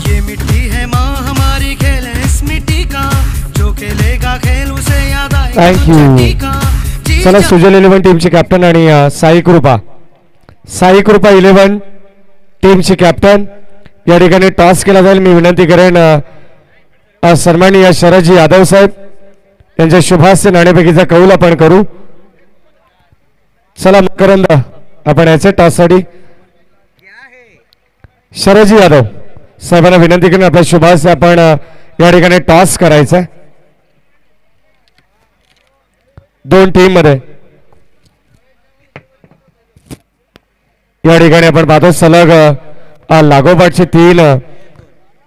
ये मिट्टी है माँ हमारी, खेल है इस मिट्टी का, जो खेलेगा खेल उसे याद आएगा थँक्यू. चट्टी का. जी चला सुजल 11 टीमचे कॅप्टन आणि साई कृपा 11 टीमचे कॅप्टन या ठिकाणी टॉस केला जाईल. मी विनंती करेन सन्माननीय शरदजी यादव साहेब यांच्या शुभास्य नाणेफेकीचा कौल आपण करू. चला मकरंद आपण याचे टॉससाठी शरदजी यादव साहेबांना विनंती करून आपल्या शुभास्य आपण या ठिकाणी टॉस करायचा. 2 टीम मध्ये या ठिकाणी आपण पाहतो सलग लागोपाठचे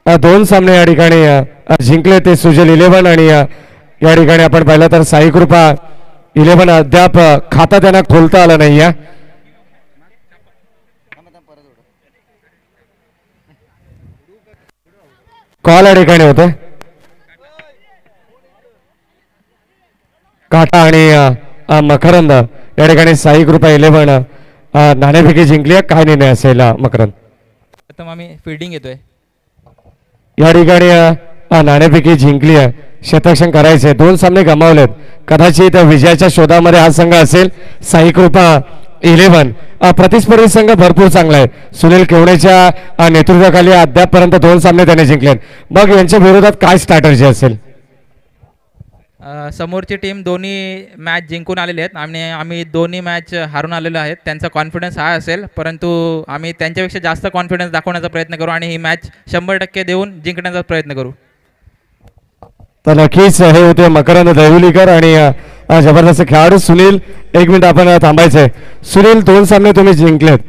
2 सामने या ठिकाणी जिंकले ते सुजल 11 आणि या ठिकाणी आपण पाहिलं तर साई कृपा 11 अद्याप खाता त्यांना खोलता आला नाही. कॉल या ठिकाणी होते काटा आणि मकरंद या ठिकाणी साई कृपा 11 नाणेफेकी जिंकली. काय निर्णय असेल मकरंद? प्रथम आम्ही फिल्डिंग येतोय. या ठिकाणी नाणेफेकी जिंकली आहे. शतरक्षण करायचे 2 सामने गमावलेत. कदाचित विजयाच्या शोधामध्ये हा संघ असेल. साई कृपा 11 प्रतिस्पर्धी संघ भरपूर चांगला आहे. सुनील केवणेच्या नेतृत्वाखाली अद्यापपर्यंत 2 सामने त्याने जिंकलेत. मग यांच्या विरोधात काय स्ट्रॅटर्जी असेल? समोरची टीम दोन्ही मॅच जिंकून आलेले आहेत आणि आम्ही दोन्ही मॅच हारून आलेलो आहेत. त्यांचा कॉन्फिडन्स हा असेल, परंतु आम्ही त्यांच्यापेक्षा जास्त कॉन्फिडन्स दाखवण्याचा प्रयत्न करू आणि ही मॅच 100% देऊन जिंकण्याचा प्रयत्न करू. तर नक्कीच हे होते मकरंद दैवलीकर आणि जबरदस्त खेळाडू सुनील. 1 मिनिट आपण थांबायचंय. सुनील 2 सामने तुम्ही जिंकलेत.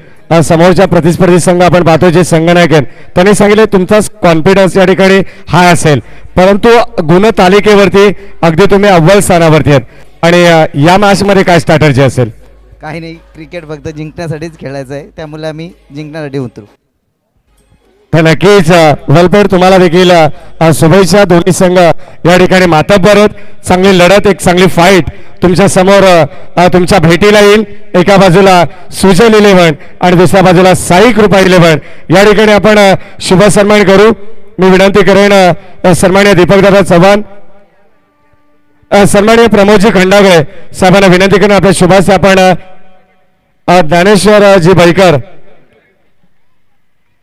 समोरच्या प्रतिस्पर्धी संघ आपण पाहतो जे संघनायक आहेत त्यांनी सांगितले तुमचा कॉन्फिडन्स या ठिकाणी हाय असेल, परंतु गुण तालिकेवरती अगदी तुम्ही अव्वल स्थानावरती आहेत आणि या मॅच मध्ये काय स्ट्रॅटर्जी असेल? काही नाही, क्रिकेट फक्त जिंकण्यासाठीच खेळायचं आहे, त्यामुळे आम्ही जिंकण्यासाठी उतरू. तर नक्कीच वेलपेड तुम्हाला देखील शुभेच्छा. दोन्ही संघ या ठिकाणी मातब्बर आहेत. चांगली लढत, एक चांगली फाईट तुमच्या समोर तुमच्या भेटीला येईल. एका बाजूला सुजल 11 आणि दुसऱ्या बाजूला साई कृपा 11 या ठिकाणी आपण शुभ सन्मान करू. मी विनंती करेन सन्माननीय दीपकदादा चव्हाण सन्माननीय प्रमोदजी खंडागळे साहेबांना विनंती करून आपल्या शुभास आपण ज्ञानेश्वरजी बैकर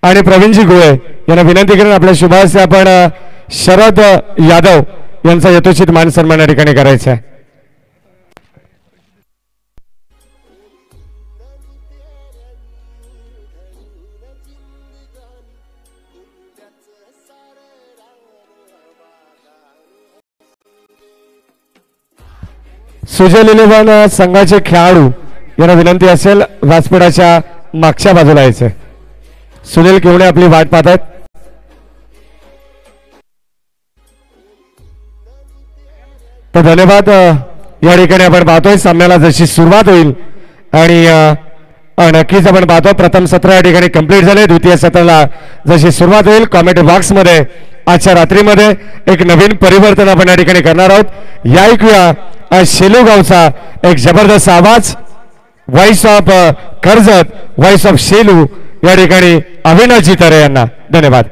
आणि प्रवीणजी गोळे यांना विनंती करून आपल्या शुभास आपण शरद यादव यांचा यथोचित मान सन्मान या ठिकाणी करायचा आहे. सुजल 11 संघाचे खेळाडू यांना विनंती असेल व्यासपीठाच्या मागच्या बाजूला यायचे. सुनील केवळे आपली वाट पाहत आहेत. तर धन्यवाद. या ठिकाणी आपण पाहतोय सामन्याला जशी सुरुवात होईल आणि नक्कीच आपण पाहतो प्रथम सत्र या ठिकाणी कंप्लीट झाले. द्वितीय सत्राला जशी सुरुवात होईल कॉमेंट बॉक्स मध्ये आजच्या रात्रीमध्ये एक नवीन परिवर्तन आपण या ठिकाणी करणार आहोत. या ऐकूया शेलू गावचा एक जबरदस्त आवाज. Voice of Karjat, voice of Shelu या ठिकाणी अविनाश जितारे यांना धन्यवाद.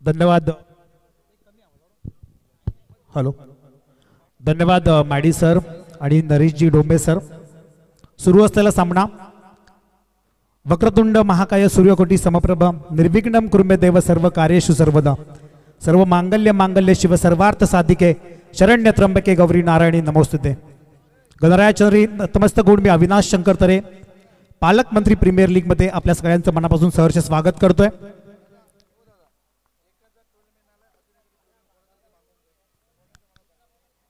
धन्यवाद. हॅलो, धन्यवाद माडी सर आणि नरेशजी डोंबे सर. सुरू असलेला सामना वक्रतुंड महाकाय सूर्यकोटी समप्रभ निर्विघ्नं कुर्मे देव सर्व कार्येषु सर्वदा सर्व मांगल्य मांगल्य शिव सर्वार्थ साधिके शरण्य त्र्यंबके गौरी नारायणी नमोस्तुते. गणरायाचंद्री नतमस्तक होऊन मी अविनाश शंकर तरे पालकमंत्री प्रीमियर लीग मध्ये आपल्या सगळ्यांचं मनापासून सहर्ष स्वागत करतोय.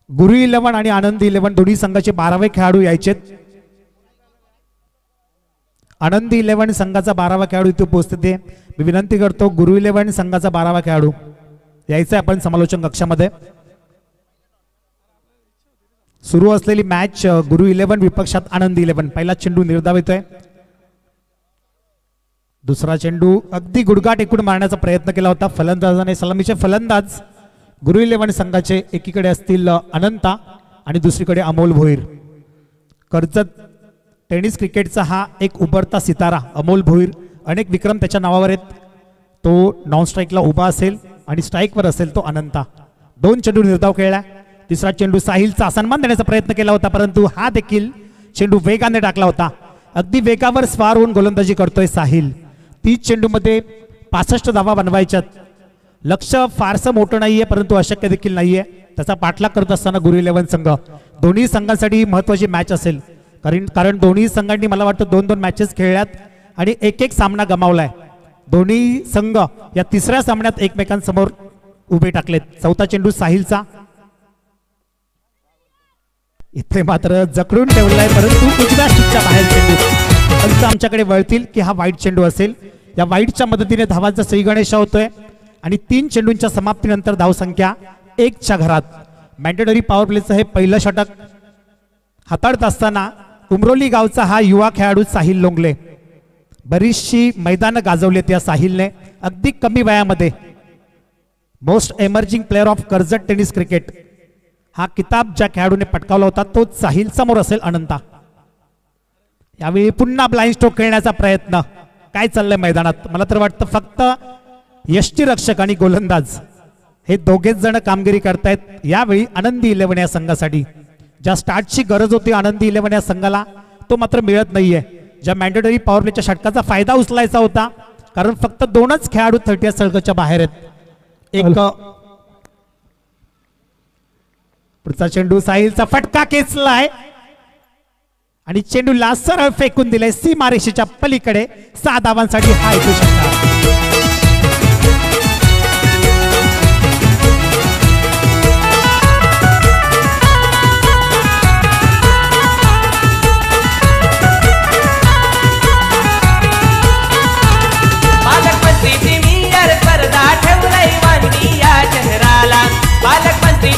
गुरु 11 आणि आनंदी 11 दोन्ही संघाचे 12वे खेळाडू यायचेत. आनंदी 11 संघाचा 12वा खेळाडू इथे पोहोचते. मी विनंती करतो गुरु 11 संघाचा 12वा खेळाडू यायचा आपण समालोचन कक्षामध्ये. सुरू असलेली मॅच गुरु 11 विपक्षात आनंदी 11. पहिला चेंडू निर्धाव येतोय. दुसरा चेंडू अगदी गुडघा टेकून मारण्याचा प्रयत्न केला होता फलंदाजाने. सलामीचे फलंदाज गुरु 11 संघाचे एकीकडे असतील अनंता आणि दुसरीकडे अमोल भोईर. कर्जत टेनिस क्रिकेटचा हा एक उभरता सितारा अमोल भोईर. अनेक विक्रम त्याच्या नावावर आहेत. तो नॉन स्ट्राईकला उभा असेल आणि स्ट्राईकवर असेल तो अनंता. 2 चेंडू निर्धाव खेळला. तिसरा चेंडू साहिलचा सन्मान देण्याचा प्रयत्न केला होता परंतु हा देखील चेंडू वेगाने टाकला होता. अगदी वेगावर स्वार होऊन गोलंदाजी करतोय साहिल. 30 चेंडूमध्ये 65 धावा बनवायच्यात. लक्ष फारसं मोठं नाहीये परंतु अशक्य देखील नाहीये. त्याचा पाठलाग करत असताना गुरु 11 संघ दोन्ही संघांसाठी महत्त्वाची मॅच असेल कारण दोन्ही संघांनी मला वाटतं 2-2 मॅचेस खेळल्यात आणि एक सामना गमावलाय. दोन्ही संघ या तिसऱ्या सामन्यात एकमेकांसमोर उभे टाकलेत. चौथा चेंडू साहिलचा इथे मात्र जखडून ठेवलाय परंतु उजव्या स्टिकच्या बाहेर चेंडू. पंच आमच्याकडे वळतील की हा वाईट चेंडू असेल. या वाईटच्या मदतीने धावांचा सही गणेशा होतोय आणि 3 चेंडूंच्या समाप्तीनंतर धावसंख्या 1च्या घरात. मॅन्डेटरी पॉवर प्लेचं हे पहिलं षटक हाताळत असताना उमरोली गावचा हा युवा खेळाडू साहिल लोंगले बरीचशी मैदानं गाजवलेत या साहिलने. अगदी कमी वयामध्ये most emerging player of Karjat tennis cricket हा किताब ज्या खेळाडूने पटकावला होता तो साहिल समोर असेल अनंता. यावेळी पुन्हा ब्लाइंड स्ट्रोक खेळण्याचा प्रयत्न. काय चाललंय मैदानात मला तर वाटतं फक्त यष्टीरक्षक आणि गोलंदाज हे दोघेच जण कामगिरी करतायत. यावेळी आनंदी 11 या संघासाठी ज्या स्टार्टची गरज होती आनंदी 11 या संघाला तो मात्र मिळत नाहीये. ज्या मॅन्डेटरी पॉवर प्लेच्या षटकाचा फायदा उचलायचा होता कारण फक्त 2च खेळाडू 30 सर्कलच्या बाहेर आहेत. एक पुढचा चेंडू साहिलचा फटका खेचलाय आणि चेंडूला सरळ फेकून दिले सीमारेषेच्या पलीकडे. 6 धावांसाठी हा येऊ शकता.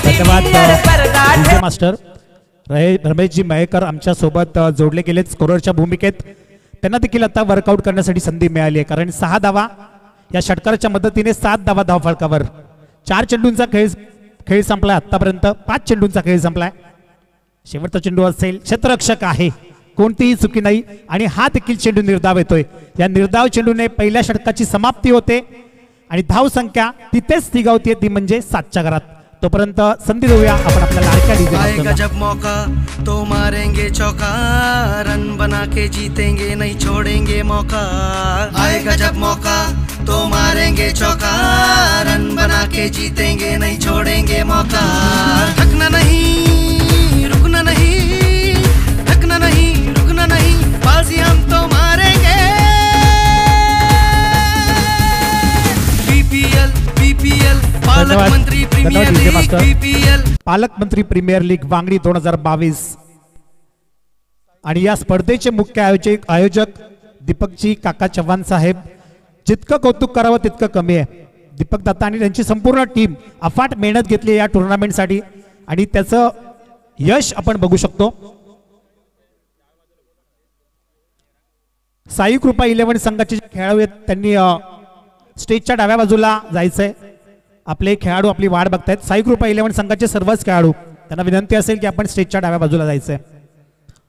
धन्यवाद मास्टर रमेशजी मयेकर आमच्या सोबत जोडले गेलेत स्कोररच्या भूमिकेत. त्यांना देखील आता वर्कआउट करण्यासाठी संधी मिळाली आहे कारण 6 धावा या षटकाराच्या मदतीने 7 धावा धावफलकावर. 4 चेंडूंचा खेळ संपलाय आतापर्यंत. 5 चेंडूंचा खेळ संपलाय. शेवटचा चेंडू असेल. क्षेत्ररक्षक आहे कोणतीही चुकी नाही आणि हा देखील चेंडू निर्धाव येतोय. या निर्धाव चेंडूने पहिल्या षटकाची समाप्ती होते आणि धाव संख्या तिथेच स्थिगावते ती म्हणजे 7च्या घरात. तोपर्यंत संधी देऊया आपण आपल्या लाडक्या डीजे आएगा मास्टरला. जब मौका तो मारेंगे चौका, रन बना के जीतेंगे नहीं छोड़ेंगे मौका. आएगा जब मौका तो मारेंगे चौका, रन बना के जीतेंगे नहीं छोड़ेंगे मौका. थकना नहीं रुकना नहीं, थकना नहीं रुकना नहीं, बाजी हम तो मारेंगे. बीपीएल बीपीएल पालक मंत्री प्रीमियर धन्यवाद, लीग मास्टर. बीपीएल पालकमंत्री प्रीमियर लीग वांगडी 2022 आणि या स्पर्धेचे मुख्य आयोजक दीपकजी काका चव्हाण साहेब. जितकं कौतुक करावं तितकं कमी आहे. दीपक दत्ता आणि त्यांची संपूर्ण टीम अफाट मेहनत घेतली या टुर्नामेंटसाठी आणि त्याचं यश आपण बघू शकतो. साई कृपा 11 संघाचे जे खेळाडू आहेत त्यांनी स्टेजच्या डाव्या बाजूला जायचंय. आपले खेळाडू आपली वाट बघतायत. साई कृपा 11 संघाचे सर्वच खेळाडू त्यांना विनंती असेल की आपण स्टेजच्या डाव्या बाजूला जायचंय.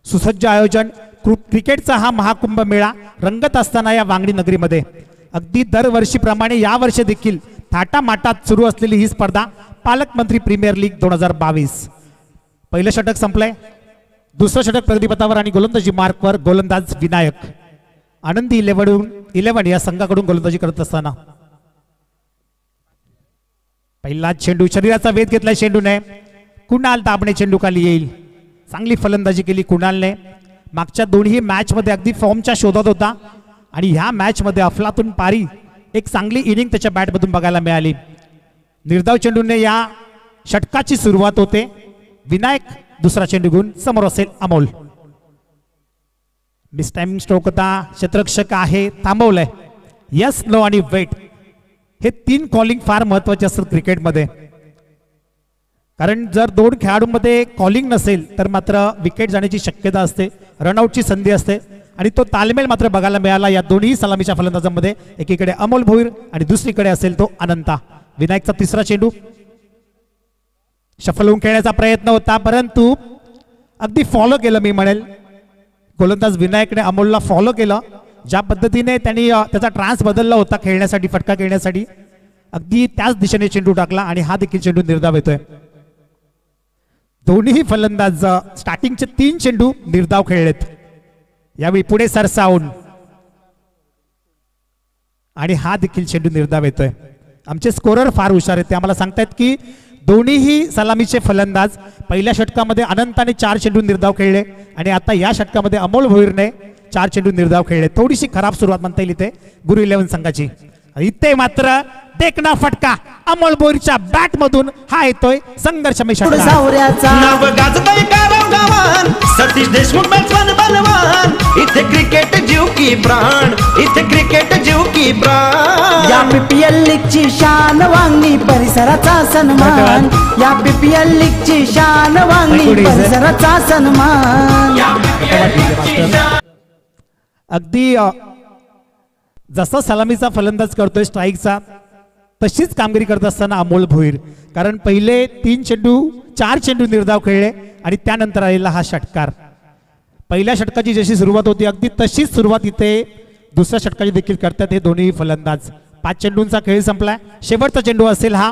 सुसज्ज आयोजन. क्रिकेटचा हा महाकुंभ मेळा रंगत असताना या वांगडी नगरीमध्ये अगदी दरवर्षीप्रमाणे यावर्षी देखील थाटामाटात सुरू असलेली ही स्पर्धा पालकमंत्री प्रीमियर लीग 2022. पहिलं षटक संपलंय. दुसरं षटक प्रगतीपथावर आणि गोलंदाजी मार्कवर गोलंदाज विनायक. आनंदी 11 या संघाकडून गोलंदाजी करत असताना पहिला चेंडू, शरीराचा वेध घेतलाय चेंडूने. कुणाल दाबणे चेंडू खाली येईल. चांगली फलंदाजी केली कुणालने. मागच्या दोन्ही मॅच मध्ये अगदी फॉर्मच्या शोधात होता आणि ह्या मॅच मध्ये अफलातून पारी एक चांगली इनिंग त्याच्या बॅटमधून बघायला मिळाली. निर्धाव चेंडूने या षटकाची सुरुवात होते. विनायक दुसरा चेंडू घेऊन समोर असेल अमोल. मिस टाइमिंग स्ट्रोक होता. क्षेत्ररक्षक आहे, थांबवलंय. यस नो आणि वेट हे 3 कॉलिंग फार महत्वाचे असतात क्रिकेटमध्ये. कारण जर 2 खेळाडूंमध्ये कॉलिंग नसेल तर मात्र विकेट जाण्याची शक्यता असते, रनआउटची संधी असते आणि तो तालमेल मात्र बघायला मिळाला या दोन्ही सलामीच्या फलंदाजांमध्ये. एकीकडे अमोल भोईर आणि दुसरीकडे असेल तो अनंता. विनायकचा तिसरा चेंडू शफल होऊन खेळण्याचा प्रयत्न होता परंतु अगदी फॉलो केलं मी म्हणेल. गोलंदाज विनायकने अमोलला फॉलो केलं. ज्या पद्धतीने त्यांनी त्याचा ट्रान्स बदलला होता खेळण्यासाठी, फटका खेळण्यासाठी, अगदी त्याच दिशेने चेंडू टाकला आणि हा देखील चेंडू निर्धाव येतोय. दोन्ही फलंदाज स्टार्टिंगचे 3 चेंडू निर्धाव खेळलेत. यावेळी पुढे सरसावून आणि हा देखील चेंडू निर्धाव येतोय. आमचे स्कोरर फार हुशार आहेत. ते आम्हाला सांगतायत की दोन्हीही सलामीचे फलंदाज पहिल्या षटकामध्ये अनंताने 4 चेंडू निर्धाव खेळले आणि आता या षटकामध्ये अमोल भोईरने 4 चेंडू निर्धाव खेळले. थोडीशी खराब सुरुवात म्हणता येईल इथे गुरु 11 संघाची. इथे मात्र देखना फटका अमोल भोईरच्या बॅट मधून हा येतोय संघर्षमय षटकार. नाव गाजतंय गावागावान, सतीश देशमुख बॅट्समन बलवान. इथे क्रिकेट जीव की प्राण, इथे क्रिकेट जीव की प्राण. या बीपीएल लीगची शान वांगणी परिसराचा सन्मान. या बीपीएल लीगची शान वांगणी परिसराचा सन्मान. अगदी जसा सलामीचा फलंदाज करतोय स्ट्राईकचा तशीच कामगिरी करत असताना अमोल भोईर. कारण पहिले 4 चेंडू निर्धाव खेळले आणि त्यानंतर आलेला हा षटकार. पहिल्या षटकाची जशी सुरुवात होती अगदी तशीच सुरुवात इथे दुसऱ्या षटकाची देखील करतात हे दोन्ही फलंदाज. 5 चेंडूंचा खेळ संपलाय. शेवटचा चेंडू असेल हा.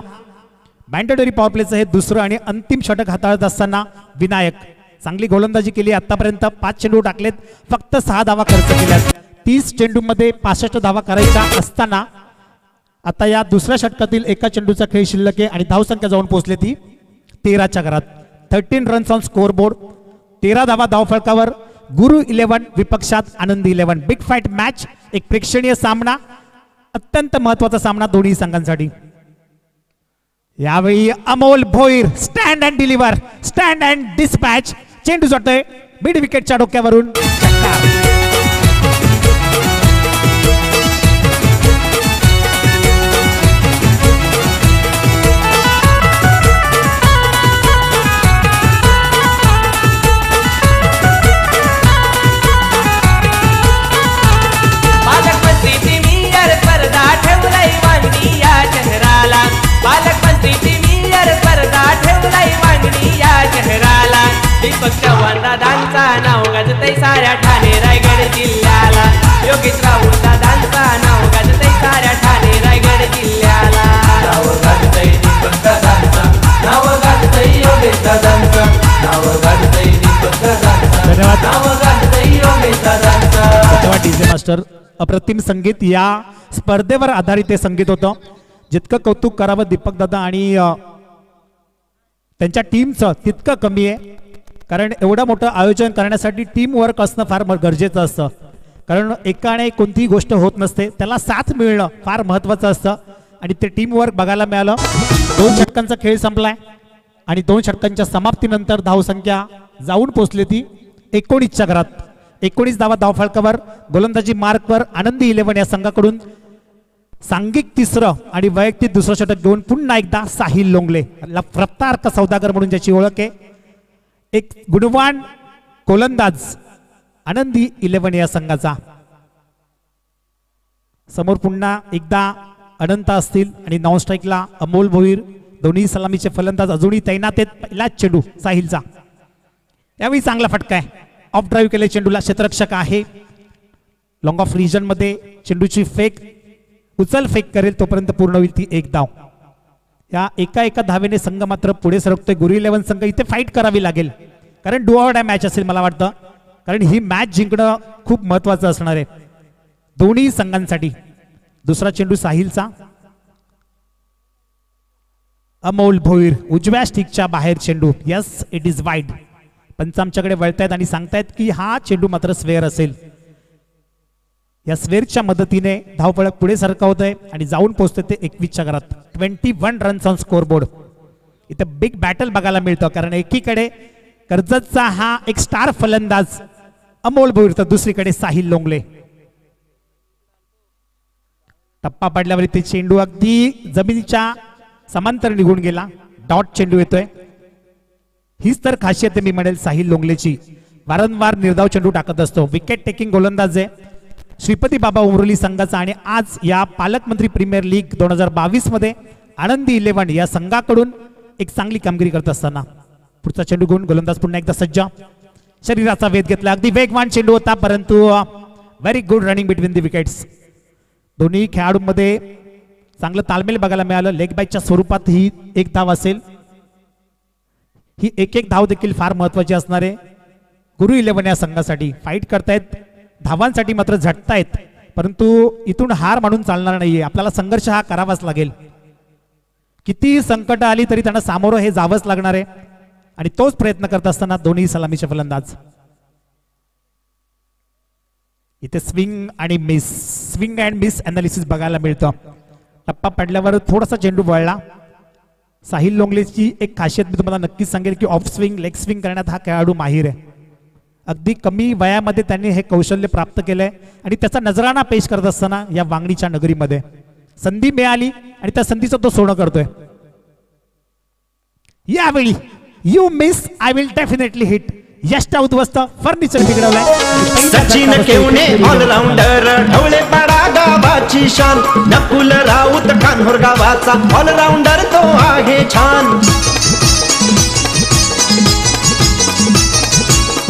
मॅन्डेटरी पॉवर प्लेचं हे दुसरं आणि अंतिम षटक हाताळत असताना विनायक चांगली गोलंदाजी केली. आतापर्यंत 5 चेंडू टाकलेत, फक्त 6 धावा खर्च केल्यात. 30 चेंडूमध्ये 65 धावा करायच्या असताना आता या दुसऱ्या षटकातील एका चेंडूचा खेळ शिल्लक आहे आणि धावसंख्या जाऊन पोहोचली ती 13च्या घरात. 13 रन्स ऑन स्कोर बोर्ड. 13 धावा धावफलकावर. गुरु 11 विपक्षात आनंदी 11. बिग फाईट मॅच, एक प्रेक्षणीय सामना, अत्यंत महत्वाचा सामना दोन्ही संघांसाठी. यावेळी Amol Bhoir stand and deliver, stand and dispatch. चेंडू जातोय मिड विकेटच्या डोक्यावरून. दीपक चव्हाण दादांचा नाव गाजतंय साऱ्या ठाणे रायगड जिल्ह्याला. योगेश राहुल दादांचा नाव गाजतंय साऱ्या ठाणे रायगड जिल्ह्याला. नाव गाजतंय दीपक दादांचा, नाव मास्टर. अप्रतिम संगीत, या स्पर्धेवर आधारित हे संगीत होतं. जितकं कौतुक करावं दीपक दादा आणि त्यांच्या टीमचं तितकं कमी आहे, कारण एवढं मोठं आयोजन करण्यासाठी टीम वर्क असणं फार गरजेचं असतं. कारण एकाने कोणतीही गोष्ट होत नसते, त्याला साथ मिळणं फार महत्त्वाचं असतं आणि ते टीम वर्क बघायला मिळालं. 2 षटकांचा खेळ संपलाय आणि 2 षटकांच्या समाप्तीनंतर धावसंख्या जाऊन पोहोचली ती 19च्या घरात. 19 धावा धावफलकावर. गोलंदाजी मार्कवर आनंदी 11 या संघाकडून सांघिक 3रं आणि वैयक्तिक 2रं षटक घेऊन पुन्हा एकदा साहिल लोंगले, रफ्तार का सौदागर म्हणून ज्याची ओळख आहे, एक गुणवान गोलंदाज आनंदी 11 या संघाचा. समोर पुन्हा एकदा अनंत असतील आणि नॉन स्ट्राईकला अमोल भोईर. दोन्ही सलामीचे फलंदाज अजूनही तैनात आहेत. पहिलाच चेंडू साहिलचा, यावेळी चांगला फटका आहे. ऑफ ड्राईव्ह केले चेंडूला, क्षेत्ररक्षक आहे. लॉंग ऑफ रिजन मध्ये चेंडूची फेक, उचल फेक करेल तोपर्यंत पूर्ण होईल ती 1 धाव. या एका धावेने संघ मात्र पुढे सरकतोय. गुरु 11 संघ इथे फाईट करावी लागेल, कारण डू ऑर डाय मॅच असेल मला वाटतं, कारण ही मॅच जिंकणं खूप महत्वाचं असणार आहे दोन्ही संघांसाठी. दुसरा चेंडू साहिलचा. अमोल भोईर उजव्या स्टिकच्या बाहेर चेंडू. Yes, it is wide. पंच आमच्याकडे वळतायत आणि सांगतायत की हा चेंडू मात्र स्वेअर असेल. या स्वेअरच्या मदतीने धावफलक पुढे सरकवत आहे आणि जाऊन पोहोचते ते 21च्या घरात. 21 रन्स ऑन स्कोरबोर्ड. इथं बिग बॅटल बघायला मिळतं, कारण एकीकडे कर्जतचा हा एक स्टार फलंदाज अमोल भोईर, तर दुसरीकडे साहिल लोंगले. टप्पा पडल्यावर ते चेंडू अगदी जमिनीच्या समांतर निघून गेला. डॉट चेंडू येतोय. हीच तर खासियत आहे मी म्हणेल साहिल लोंगलेची. वारंवार निर्धाव चेंडू टाकत असतो. विकेट टेकिंग गोलंदाज आहे श्रीपती बाबा उमरोली संघाचा. आणि आज या पालकमंत्री प्रीमियर लीग 2022 मध्ये आनंदी 11 या संघाकडून एक चांगली कामगिरी करत असताना पुढचा चेंडू घेऊन गोलंदाज पुन्हा एकदा सज्ज. शरीराचा वेध घेतला. अगदी वेगवान चेंडू होता, परंतु very good running between the wickets. दोन्ही खेळाडूंमध्ये चांगलं तालमेल बघायला मिळालं. लेग बायच्या स्वरूपात ही 1 धाव असेल. ही एक धाव देखील फार महत्वाची असणार आहे गुरु 11 या संघासाठी. फाईट करतायत, धावांसाठी मात्र झटतायत, परंतु इथून हार म्हणून चालणार नाहीये. आपल्याला संघर्ष हा करावाच लागेल. किती संकट आली तरी त्यांना सामोरं हे जावंच लागणार आहे आणि तोच प्रयत्न करत असताना दोन्ही सलामीचे फलंदाज. इथे स्विंग आणि miss, swing and miss analysis बघायला मिळतं. टप्पा पडल्यावर थोडासा चेंडू वळला. साहिल लोंगलेची एक खासियत मी तुम्हाला नक्कीच सांगेल की ऑफ स्विंग, लेग स्विंग करण्यात हा खेळाडू माहीर आहे. अगदी कमी वयामध्ये त्यांनी हे कौशल्य प्राप्त केलंय आणि त्याचा नजराणा पेश करत असताना या वांगणीच्या नगरीमध्ये संधी मिळाली आणि त्या संधीचं तो सोनं करतोय. यावेळी you miss, I will definitely hit. यष्ट उद्ध्वस्त फर्निचर बिघडवलाय. सचिन केवणे ऑलराऊंडर, ढवळेपाडा गावाची शान, नकुल राऊत कान्होर गावाचा ऑलराऊंडर तो आहे छान.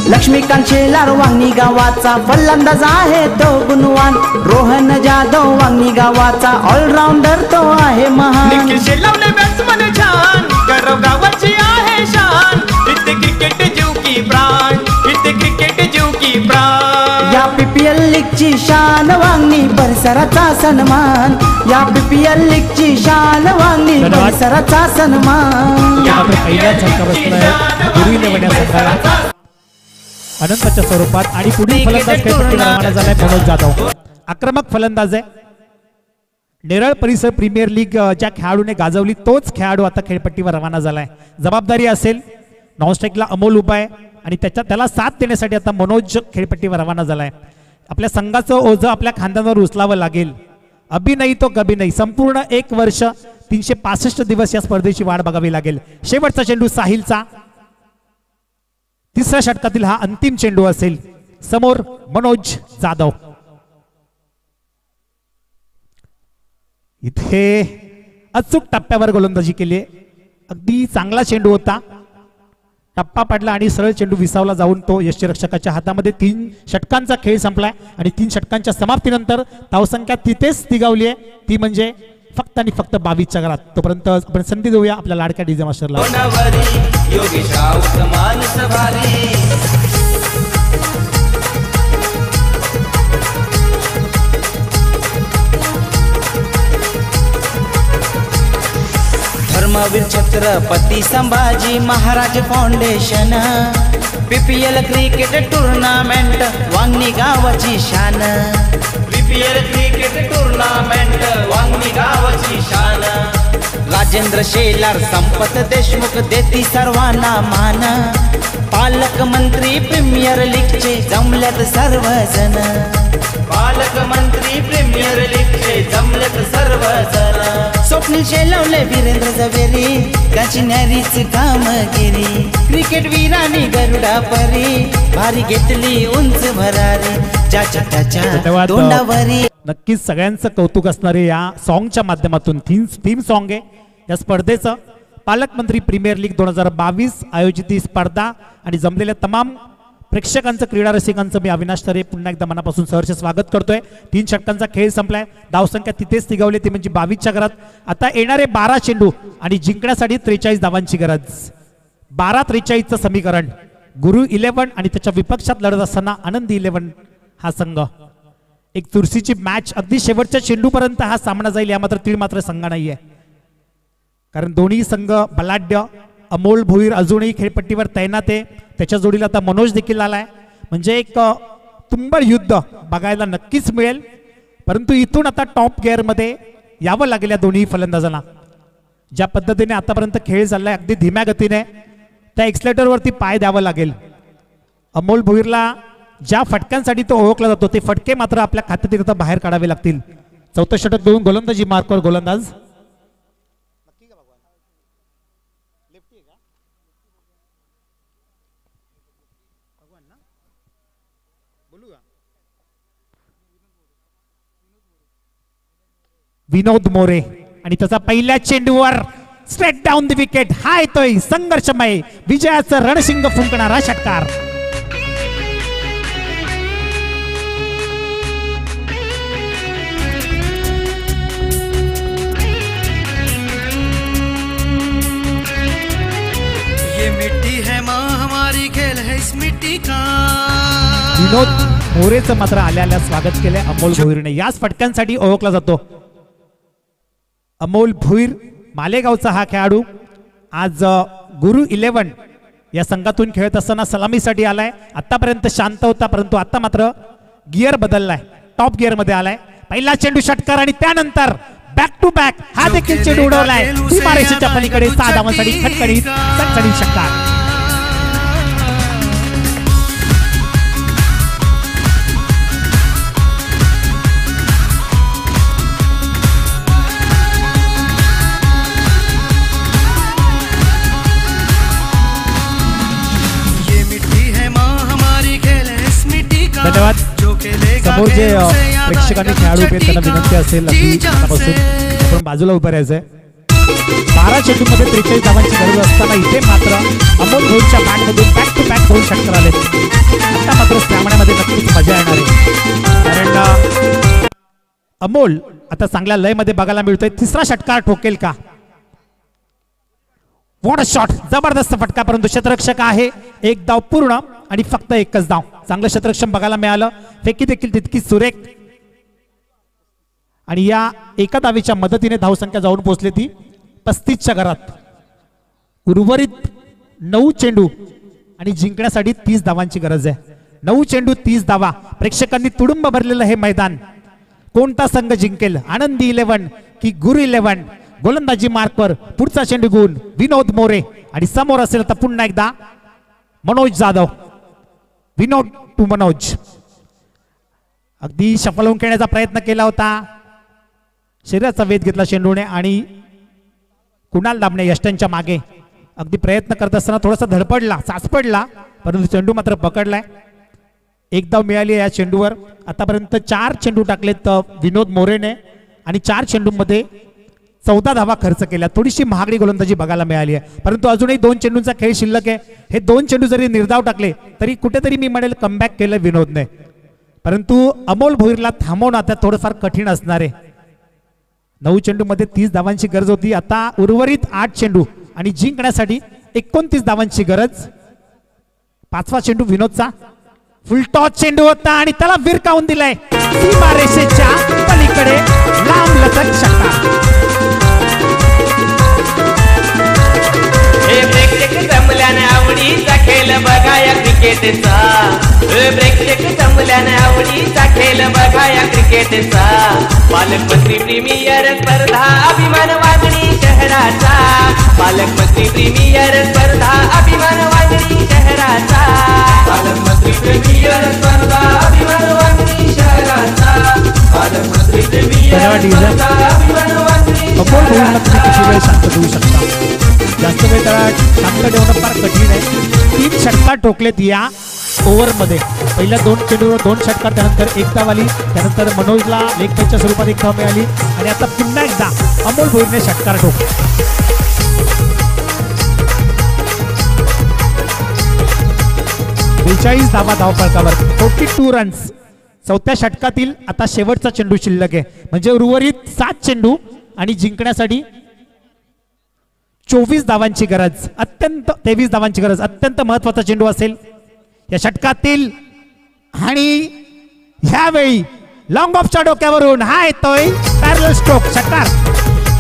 लक्ष्मीकांत शेलार वांगणी गावाचा फलंदाज आहे तो गुणवान. रोहन जाधव वांगणी गावाचा ऑलराऊंडर तो आहे महान. निखिल शेलावले बॅट्समन छान, करव गावाची आहे शान. इथे क्रिकेट जीव की प्राण, इथे क्रिकेट जीव की प्राण. या PPL लीगची शान वांगणी परिसराचा सन्मान. या PPL लीगची शान वांगणी परिसराचा सन्मान. पहिल्या झटका बसलाय गुरु 11 या संघाला अनंताच्या स्वरूपात. आणि पुढील फलंदाज खेळपट्टीवर रवाना झालाय मनोज जाधव. आक्रमक फलंदाज आहे. नेरळ परिसर प्रीमियर लीग ज्या खेळाडूने गाजवली तोच खेळाडू आता खेळपट्टीवर रवाना झालाय. जबाबदारी असेल. नॉन स्ट्राईकला अमोल उभा आहे आणि त्याला साथ देण्यासाठी आता मनोज खेळपट्टीवर रवाना झालाय. आपल्या संघाचं ओझं आपल्या खांद्यावर उचलावं लागेल. अभि नाही तो कभी नाही. संपूर्ण 1 वर्ष 365 दिवस या स्पर्धेची वाट बघावी लागेल. शेवटचा चेंडू साहिलचा. 3ऱ्या षटकातील हा अंतिम चेंडू असेल. समोर मनोज जाधव. इथे अचूक टप्प्यावर गोलंदाजी केली. अगदी चांगला चेंडू होता. टप्पा पडला आणि सरळ चेंडू विसावला जाऊन तो यष्टीरक्षकाच्या हातामध्ये. 3 षटकांचा खेळ संपलाय आणि 3 षटकांच्या समाप्तीनंतर धावसंख्या तिथेच स्थिगावली आहे, ती म्हणजे फक्त आणि फक्त 22च्या घरात. तोपर्यंत आपण संधी देऊया आपल्या लाडक्या डीजे मास्टरला. Dharmaveer Chhatrapati Sambhaji Maharaj foundation BPL cricket tournament Wangani गावाची शान BPL क्रिकेट टूर्नामेंट वांगणी गावाची शान राजेंद्र शेलार संपत देशमुख देती सर्वांना मान पालकमंत्री प्रीमियर लीगचे जमल्यात सर्वजण पालकमंत्री प्रीमियर लीगचे जमल्यात सर्वजण स्वप्नील शेलवले वीरेंद्र जवेरी त्याची न्यारीच कामगिरी क्रिकेट वीरांनी गरुडा परी भारी घेतली उंच भरारी ज्याच्या त्याच्या तोंडावरी. नक्कीच सगळ्यांचं कौतुक असणारे या सॉन्गच्या माध्यमातून थीम सॉन्ग आहे या स्पर्धेचं. पालकमंत्री प्रीमियर लीग 2022 आयोजित ही स्पर्धा आणि जमलेल्या तमाम प्रेक्षकांचं क्रीडा रसिकांचं मी अविनाश तरे पुन्हा एकदा मनापासून सहर्ष स्वागत करतोय. 3 षटकांचा खेळ संपलाय. धावसंख्या तिथेच निघावली ती म्हणजे 22च्या घरात. आता येणारे 12 चेंडू आणि जिंकण्यासाठी 43 धावांची गरज. 12-43चं समीकरण. गुरु 11 आणि त्याच्या विपक्षात लढत असताना आनंदी 11 हा संघ. एक चुरशीची मॅच अगदी शेवटच्या चेंडूपर्यंत हा सामना जाईल या मात्र तीळ मात्र संघ नाहीये कारण दोन्ही संघ बलाढ्य. अमोल भोईर अजूनही खेळपट्टीवर तैनात आहे. त्याच्या जोडीला आता मनोज देखील आलाय म्हणजे एक तुंबळ युद्ध बघायला नक्कीच मिळेल. परंतु इथून आता टॉप गिअरमध्ये यावं लागेल या दोन्ही फलंदाजांना. ज्या पद्धतीने आतापर्यंत खेळ चाललाय अगदी धीम्या गतीने त्या एक्सलेटरवरती पाय द्यावं लागेल. अमोल भोईरला ज्या फटक्यांसाठी तो ओळखला जातो ते फटके मात्र आपल्या खात्यात बाहेर काढावे लागतील. 4थं षटक देऊन गोलंदाजी मार्कवर गोलंदाज. विनोद मोरे आणि त्याचा पहिल्या चेंडूवर स्ट्रेट डाऊन द विकेट. हा येतोय संघर्षमय विजयाचं रणशिंग फुंकणारा षटकार. ये मिट्टी है माँ हमारी खेल है इस मिट्टी का. विनोद मोरेचं मात्र आल्याला स्वागत केलंय अमोल भोईरने. याच फटक्यांसाठी ओळखला जातो अमोल भोईर. मालेगावचा हा खेळाडू आज गुरु 11 या संघातून खेळत असताना सलामीसाठी आलाय. आतापर्यंत शांत होता परंतु आता मात्र गिअर बदललाय. टॉप गिअर मध्ये आलाय. पहिला चेंडू षटकार आणि त्यानंतर बॅक टू बॅक हा देखील चेंडू उडवलाय. सीमारेषेच्या पलीकडे 6 धावांसाठी खटखटीत चणचणीत षटकार. धन्यवाद. समोर जे प्रेक्षकांनी खेळाडू आहेत त्यांना विनंती असेल आपण बाजूला उभं राहायचंय. 12 चेंडूमध्ये 43 धावांची गरज असताना इथे मात्र अमोल भोईरच्या बॅटमधून बॅक टू बॅक 2 षटकार आले. आता मात्र सामन्यामध्ये नक्कीच मजा येणार आहे कारण अमोल आता चांगल्या लयमध्ये बघायला मिळतोय. 3रा षटकार ठोकेल का. What a shot. जबरदस्त फटका परंतु क्षेत्ररक्षक आहे. 1 धाव पूर्ण आणि फक्त 1च धाव. चांगलं क्षेत्ररक्षण बघायला मिळालं. फेकी देखील तितकी सुरेख आणि या एका धावेच्या मदतीने धावसंख्या जाऊन पोहोचली ती 35च्या घरात. उर्वरित 9 चेंडू आणि जिंकण्यासाठी 30 धावांची गरज आहे. 9 चेंडू 30 धावा. प्रेक्षकांनी तुडुंब भरलेलं हे मैदान. कोणता संघ जिंकेल. आनंदी 11 की गुरु 11. गोलंदाजी मार्कवर पुढचा चेंडू गुण विनोद मोरे आणि समोर असेल आता पुन्हा एकदा मनोज जाधव. विनोद टू मनोज. अगदी शफल होऊन खेळण्याचा प्रयत्न केला होता. शरीराचा वेध घेतला चेंडूने आणि कुणाल दामणे यष्टांच्या मागे अगदी प्रयत्न करत असताना थोडासा धडपडला साचपडला परंतु चेंडू मात्र पकडलाय. 1 धाव मिळाली या चेंडूवर. आतापर्यंत 4 चेंडू टाकलेत विनोद मोरेने आणि 4 चेंडूमध्ये 14 धावा खर्च केल्या. थोडीशी महागडी गोलंदाजी बघायला मिळाली आहे परंतु अजूनही 2 चेंडूंचा खेळ शिल्लक आहे. हे 2 चेंडू जरी निर्धाव टाकले तरी कुठेतरी मी म्हणेल कमबॅक केलं विनोदने. परंतु अमोल भोईरला थांबवणं आता थोडंफार कठीण असणार आहे. 9 चेंडूमध्ये 30 धावांची गरज होती. आता उर्वरित 8 चेंडू आणि जिंकण्यासाठी 29 धावांची गरज. 5वा चेंडू विनोदचा. फुल टॉस चेंडू होता आणि त्याला विरकावून दिलाय सीमारेषेच्या पलीकडे लांब लचक षटकार. क्रिकेटचा प्रेक्षक जमल्याने आवडीचा खेळ बघा या क्रिकेटचा पालकमंत्री प्रीमियर स्पर्धा अभिमान वागणी शहराचा पालकमंत्री प्रीमियर स्पर्धा अभिमान वागणी शहराचा पालकमंत्री प्रीमियर स्पर्धा अभिमान वागणी शहराचा पालकमंत्री प्रीमियर स्पर्धा अभिमान वागणी किती वेळ शांत देऊ शकता जास्त वेळ त्याला शांत ठेवणं फार कठीण आहे 3 षटकार ठोकलेत या ओव्हरमध्ये पहिल्या 2 चेंडूवर 2 षटकार त्यानंतर एक धाव आली त्यानंतर मनोजला लेग पॅचच्या स्वरूपात एक धाव मिळाली आणि आता पुन्हा एकदा अमोल भोईरने षटकार ठोकले 42 धावा धावफलकावर 42 रन्स 4थ्या षटकातील आता शेवटचा चेंडू शिल्लक आहे म्हणजे उर्वरित 7 चेंडू आणि जिंकण्यासाठी 24 धावांची गरज 23 धावांची गरज अत्यंत महत्वाचा चेंडू असेल या षटकातील आणि ह्यावेळी लॉंग ऑफच्या डोक्यावरून हा येतोय पॅरलल स्ट्रोक षटकार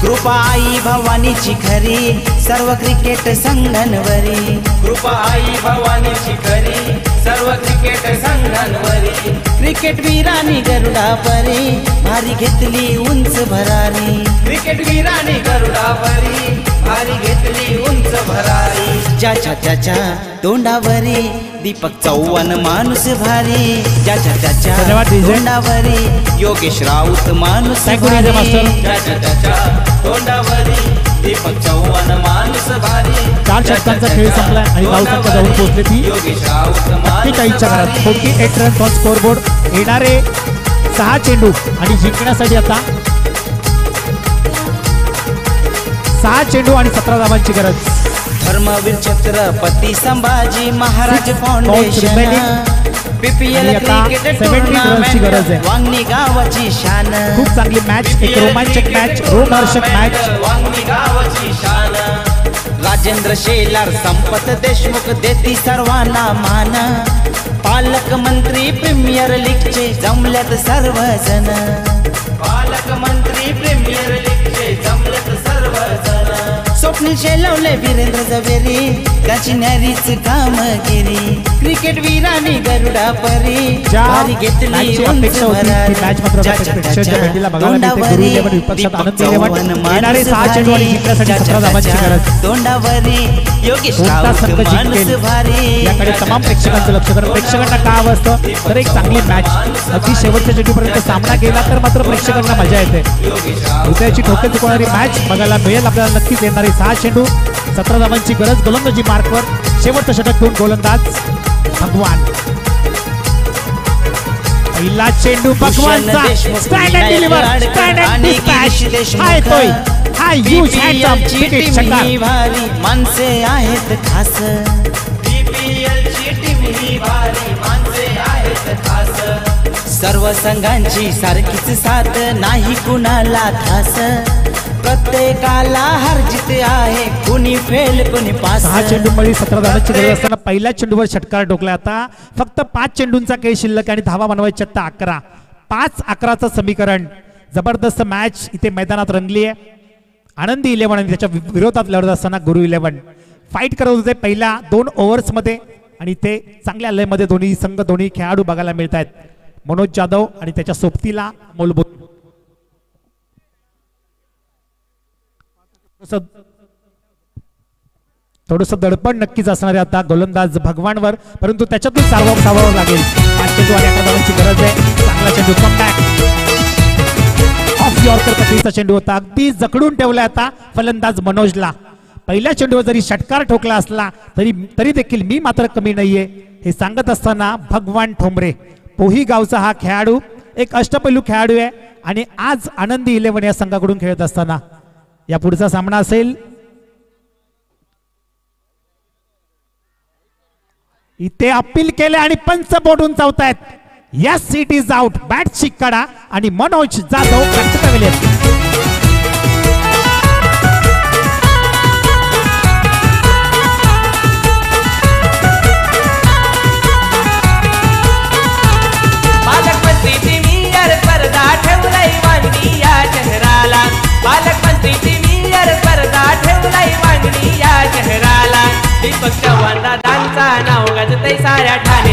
कृपा आई भवानीची खरी सर्व क्रिकेट संघांवरी कृपा आई भवानीची खरी सर्व क्रिकेट संघांवरी क्रिकेट वीरानी गरुडा परी भारी घेतली उंच भरारी क्रिकेट वीरानी गरुडा परी भारी घेतली उंच भरारी ज्याच्या त्याच्या तोंडावरी दीपक चव्हाण माणूस भारी ज्याच्या त्याच्या तोंडावरी योगेश राऊत माणूस भारी ज्याच्या त्याच्या तोंडावरी दीपक चव्हाण माणूस भारी 4 षटकांचा खेळ संपला आणि धावसंख्या जाऊन पोहोचली ती 41च्या घरात 48 रन्स ऑन स्कोरबोर्ड येणारे 6 चेंडू आणि जिंकण्यासाठी आता 6 चेंडू आणि 17 धावांची गरज Dharmaveer Chhatrapati Sambhaji Maharaj foundation PPL cricket tournament Wangani गावाची शान खूप चांगली मॅच एक रोमांचक मॅच रोमहर्षक मॅच वांगणी गावाची शान राजेंद्र शेलार संपत देशमुख देती सर्वांना मान पालकमंत्री प्रीमियर लीगचे जमल्यात सर्वजण पालकमंत्री प्रीमियर लीगचे जमल्यात सर्वजण स्वप्नील शेलवले वीरेंद्र जवेरी त्याची न्यारीच कामगिरी क्रिकेट वीरानी गरुडा परी भारी घेतली उंच भरारी ज्याच्या त्याच्या तोंडावरी दीपक चव्हाण माणूस भारी तोंडावरी योगेश राऊत माणूस भारी याकडे तमाम प्रेक्षकांचं लक्ष करा प्रेक्षकांना का हवं असतं तर एक चांगली मॅच अगदी शेवटच्या चेंडूपर्यंत सामना केला तर मात्र प्रेक्षकांना मजा येते हृदयाची ठोके चुकवणारी मॅच बघायला मिळेल आपल्याला नक्कीच येणारी 6 चेंडू 17 धावांची गरज गोलंदाजी मार्कवर शेवटचं षटक घेऊन गोलंदाज भगवान पहिला चेंडू भगवानचा stand and deliver stand and dispatch हा येतोय हा ह्यूज हॅट्स ऑफ क्रिकेट षटकार भारी माणसे आहेत खास पीपीएल ची टीम ही भारी माणसे आहेत खास सर्व संघांची सारखीच साथ नाही कुणाला ठास प्रत्येकाला हार जित आहे कुणी फेल कुणी पास 6 चेंडूमध्ये 17 धावांची गरज असताना पहिल्या चेंडूवर षटकार ठोकला आता फक्त 5 चेंडूंचा खेळ शिल्लक आणि धावा बनवायच्या आता 11 5-11चं समीकरण जबरदस्त मॅच इथे मैदानात रंगली आहे आनंदी 11 आणि त्याच्या विरोधात लढत असताना गुरु 11 फाईट करत होते पहिल्या 2 ओव्हर्समध्ये आणि ते चांगल्या लयमध्ये दोन्ही संघ दोन्ही खेळाडू बघायला मिळत आहेत मनोज जाधव आणि त्याच्या सोबतीला मूलभूत थोडस दडपण नक्कीच असणार आहे आता गोलंदाज भगवानवर परंतु त्याच्यातून सावरावं लागेल 5 चेंडू आणि 11 धावांची गरज आहे चांगला चेंडू कमबॅक ऑफ यॉर्कर पद्धतीचा चेंडू होता अगदी जखडून ठेवलाय आता फलंदाज मनोजला पहिल्या चेंडूवर जरी षटकार ठोकला असला तरी देखील मी मात्र कमी नाहीये हे सांगत असताना भगवान ठोंबरे पोही गावचा हा खेळाडू एक अष्टपैलू खेळाडू आहे आणि आज आनंदी 11 या संघाकडून खेळत असताना या पुढचा सामना असेल इथे अपील केले आणि पंच बोर्डून चावतायत yes it is out bat चिक काढा आणि मनोज जाधव कर्तव्य पालकमंत्री प्रीमियर स्पर्धा ठेवलाय वांगणी या शहराला पालकमंत्री प्रीमियर स्पर्धा ठेवलाय वांगणी या शहराला दीपक चव्हाण दादांचा नाव गाजतंय साऱ्या ठाणे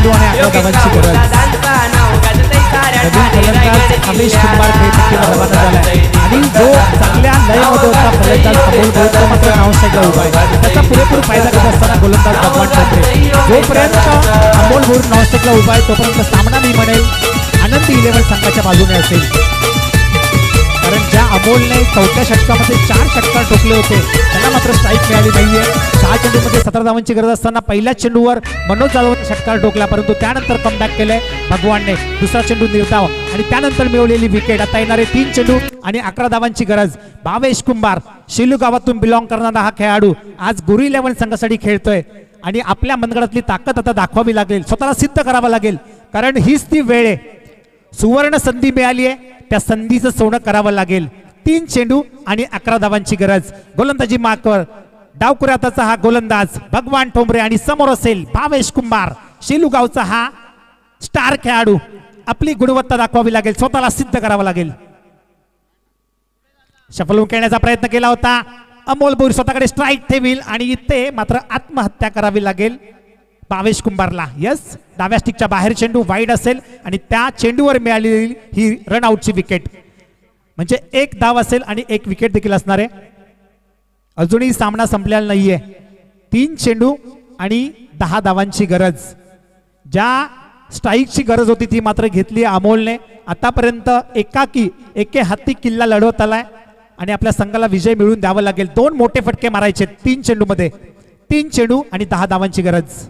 चेंडू आणि 11 धावांची गरज. नवीन फलंदाज अमेश कुंभार खेळपट्टीवर रवाना झालाय आणि जो चांगल्या लयमध्ये होता फलंदाज अमोल भोईर तो मात्र नावसाईडला उभा आहे. त्याचा पुरेपूर फायदा घेत असताना गोलंदाज भगवान ठोंबरे. जोपर्यंत अमोल भोईर नावसाईडला उभा आहे तोपर्यंत सामना मी म्हणेल आनंदी 11 संघाच्या बाजूने असेल. कारण ज्या अमोलने 4थ्या षटकामध्ये 4 षटकार ठोकले होते त्यांना मात्र स्ट्राईक मिळाली नाहीये. 6 चेंडूमध्ये 17 धावांची गरज असताना पहिल्याच चेंडूवर मनोज जाधवने षटकार ठोकला परंतु त्यानंतर कमबॅक केलंय भगवानने. दुसरा चेंडू निर्धाव आणि त्यानंतर मिळवलेली विकेट. आता येणारे 3 चेंडू आणि 11 धावांची गरज. भावेश कुंभार शेलू गावातून बिलॉंग करणारा हा खेळाडू आज गुरु 11 संघासाठी खेळतोय आणि आपल्या मनगडातली ताकद आता दाखवावी लागेल, स्वतःला सिद्ध करावं लागेल. कारण हीच ती वेळ आहे, सुवर्ण संधी मिळाली आहे, त्या संधीचं सोनं करावं लागेल. 3 चेंडू आणि 11 धावांची गरज. गोलंदाजी मार्कवर डावकुऱ्याचा हा गोलंदाज भगवान ठोंबरे आणि समोर असेल भावेश कुंभार. शेलूगावचा हा स्टार खेळाडू. आपली गुणवत्ता दाखवावी लागेल, स्वतःला सिद्ध करावं लागेल. शफल खेळण्याचा प्रयत्न केला होता अमोल भोईर, स्वतःकडे स्ट्राईक ठेवील आणि इथे मात्र आत्महत्या करावी लागेल भावेश कुंभारला. यस, डाव्या स्टिकच्या बाहेर चेंडू वाईड असेल आणि त्या चेंडूवर मिळालेली ही रनआउटची विकेट. म्हणजे 1 धाव असेल आणि 1 विकेट देखील असणार आहे. अजूनही सामना संपलेला नाहीये. 3 चेंडू आणि 10 धावांची गरज. ज्या स्ट्राईकची गरज होती ती मात्र घेतली अमोलने. आतापर्यंत एके हाती किल्ला लढवत आलाय आणि आपल्या संघाला विजय मिळवून द्यावा लागेल. 2 मोठे फटके मारायचे 3 चेंडूमध्ये. 3 चेंडू आणि 10 धावांची गरज.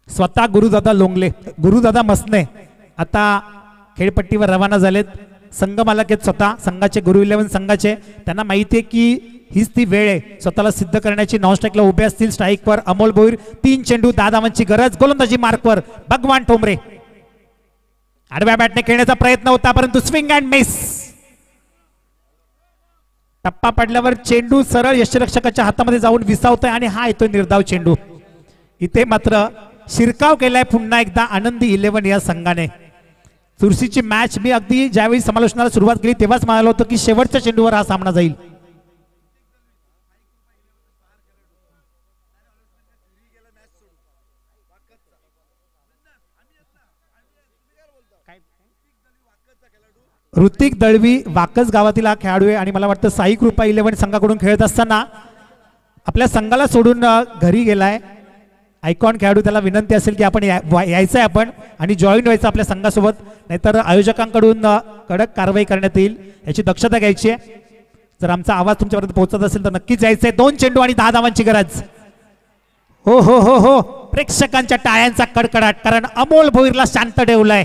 स्वतः गुरुदादा मसने आता खेळपट्टीवर रवाना झालेत. संघ मालक आहेत स्वतः संघाचे, गुरु 11 संघाचे. त्यांना माहिती आहे की हीच ती वेळ आहे स्वतःला सिद्ध करण्याची. नॉनस्ट्राईकला उभे असतील. स्ट्राईकवर अमोल भोईर. 3 चेंडू 10 धावांची गरज. गोलंदाजी मार्कवर भगवान ठोंबरे. आडव्या बॅटने खेळण्याचा प्रयत्न होता परंतु स्विंग अँड मिस. टप्पा पडल्यावर चेंडू सरळ यष्टिरक्षकाच्या हातामध्ये जाऊन विसावतोय आणि हा येतोय निर्धाव चेंडू. इथे मात्र शिरकाव केलाय पुन्हा एकदा आनंदी 11 या संघाने. चुरशीची मॅच मी अगदी ज्यावेळी समालोचनाला सुरुवात केली तेव्हाच म्हणालो होतो की शेवटच्या चेंडूवर हा सामना जाईल. ऋतिक दळवी वाकस गावातील हा खेळाडू आहे आणि मला वाटतं साई कृपा 11 संघाकडून खेळत असताना आपल्या संघाला सोडून घरी गेलाय. आयकॉन खेळाडू, त्याला विनंती असेल की आपण यायचंय आपण आणि जॉईन व्हायचं आपल्या संघासोबत, नाहीतर आयोजकांकडून कडक कारवाई करण्यात येईल, याची दक्षता घ्यायची आहे. जर आमचा आवाज तुमच्यापर्यंत पोहोचत असेल तर नक्कीच यायचंय. 2 चेंडू आणि 10 धावांची गरज. हो हो हो हो, प्रेक्षकांच्या टाळ्यांचा कडकडाट, कारण अमोल भोईरला शांत ठेवलाय.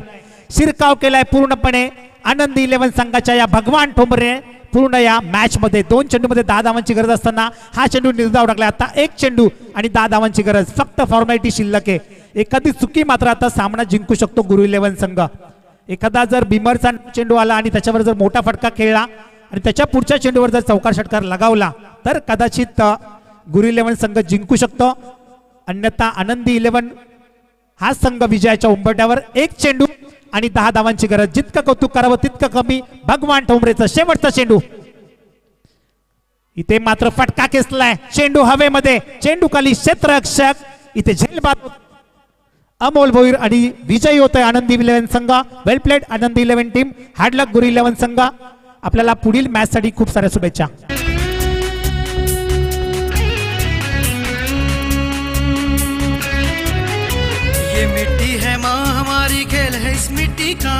शिरकाव केलाय पूर्णपणे आनंदी 11 संघाच्या या भगवान ठोंबरे पूर्ण या मॅच मध्ये. 2 चेंडूमध्ये 10 धावांची गरज असताना हा चेंडू निर्धाव टाकला. आता 1 चेंडू आणि 10 धावांची गरज. फक्त फॉर्मॅलिटी शिल्लक आहे. एखादी चुकी मात्र आता सामना जिंकू शकतो गुरु 11 संघ. एखादा जर बिमरचा चेंडू आला आणि त्याच्यावर जर मोठा फटका खेळला आणि त्याच्या पुढच्या चेंडूवर जर चौकार षटकार लगावला तर कदाचित गुरु 11 संघ जिंकू शकतो. अन्यथा आनंदी 11 हा संघ विजयाच्या उंबरठ्यावर. 1 चेंडू आणि 10 धावांची गरज. जितकं कौतुक करावं तितकं कमी. भगवान ठोंबरेचं शेवटचा चेंडू. इथे मात्र फटका खेचलाय. चेंडू हवेमध्ये, चेंडू खाली क्षेत्ररक्षक. इथे झेलबाद अमोल भोईर आणि विजयी होतोय आनंदी 11 संघ. वेल प्लेड आनंदी 11 टीम. हार्ड लक गुरु 11 संघ. आपल्याला पुढील मॅच साठी खूप साऱ्या शुभेच्छा. ये मिट्टी है माँ हमारी, खेल है इस मिट्टी का.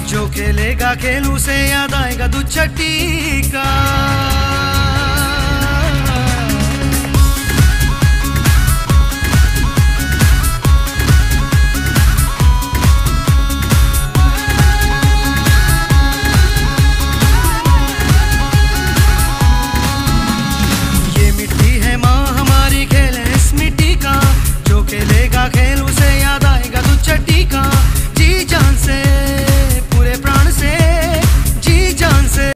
जो खेलेगा खेल उसे याद आएगा दुचट्टी का.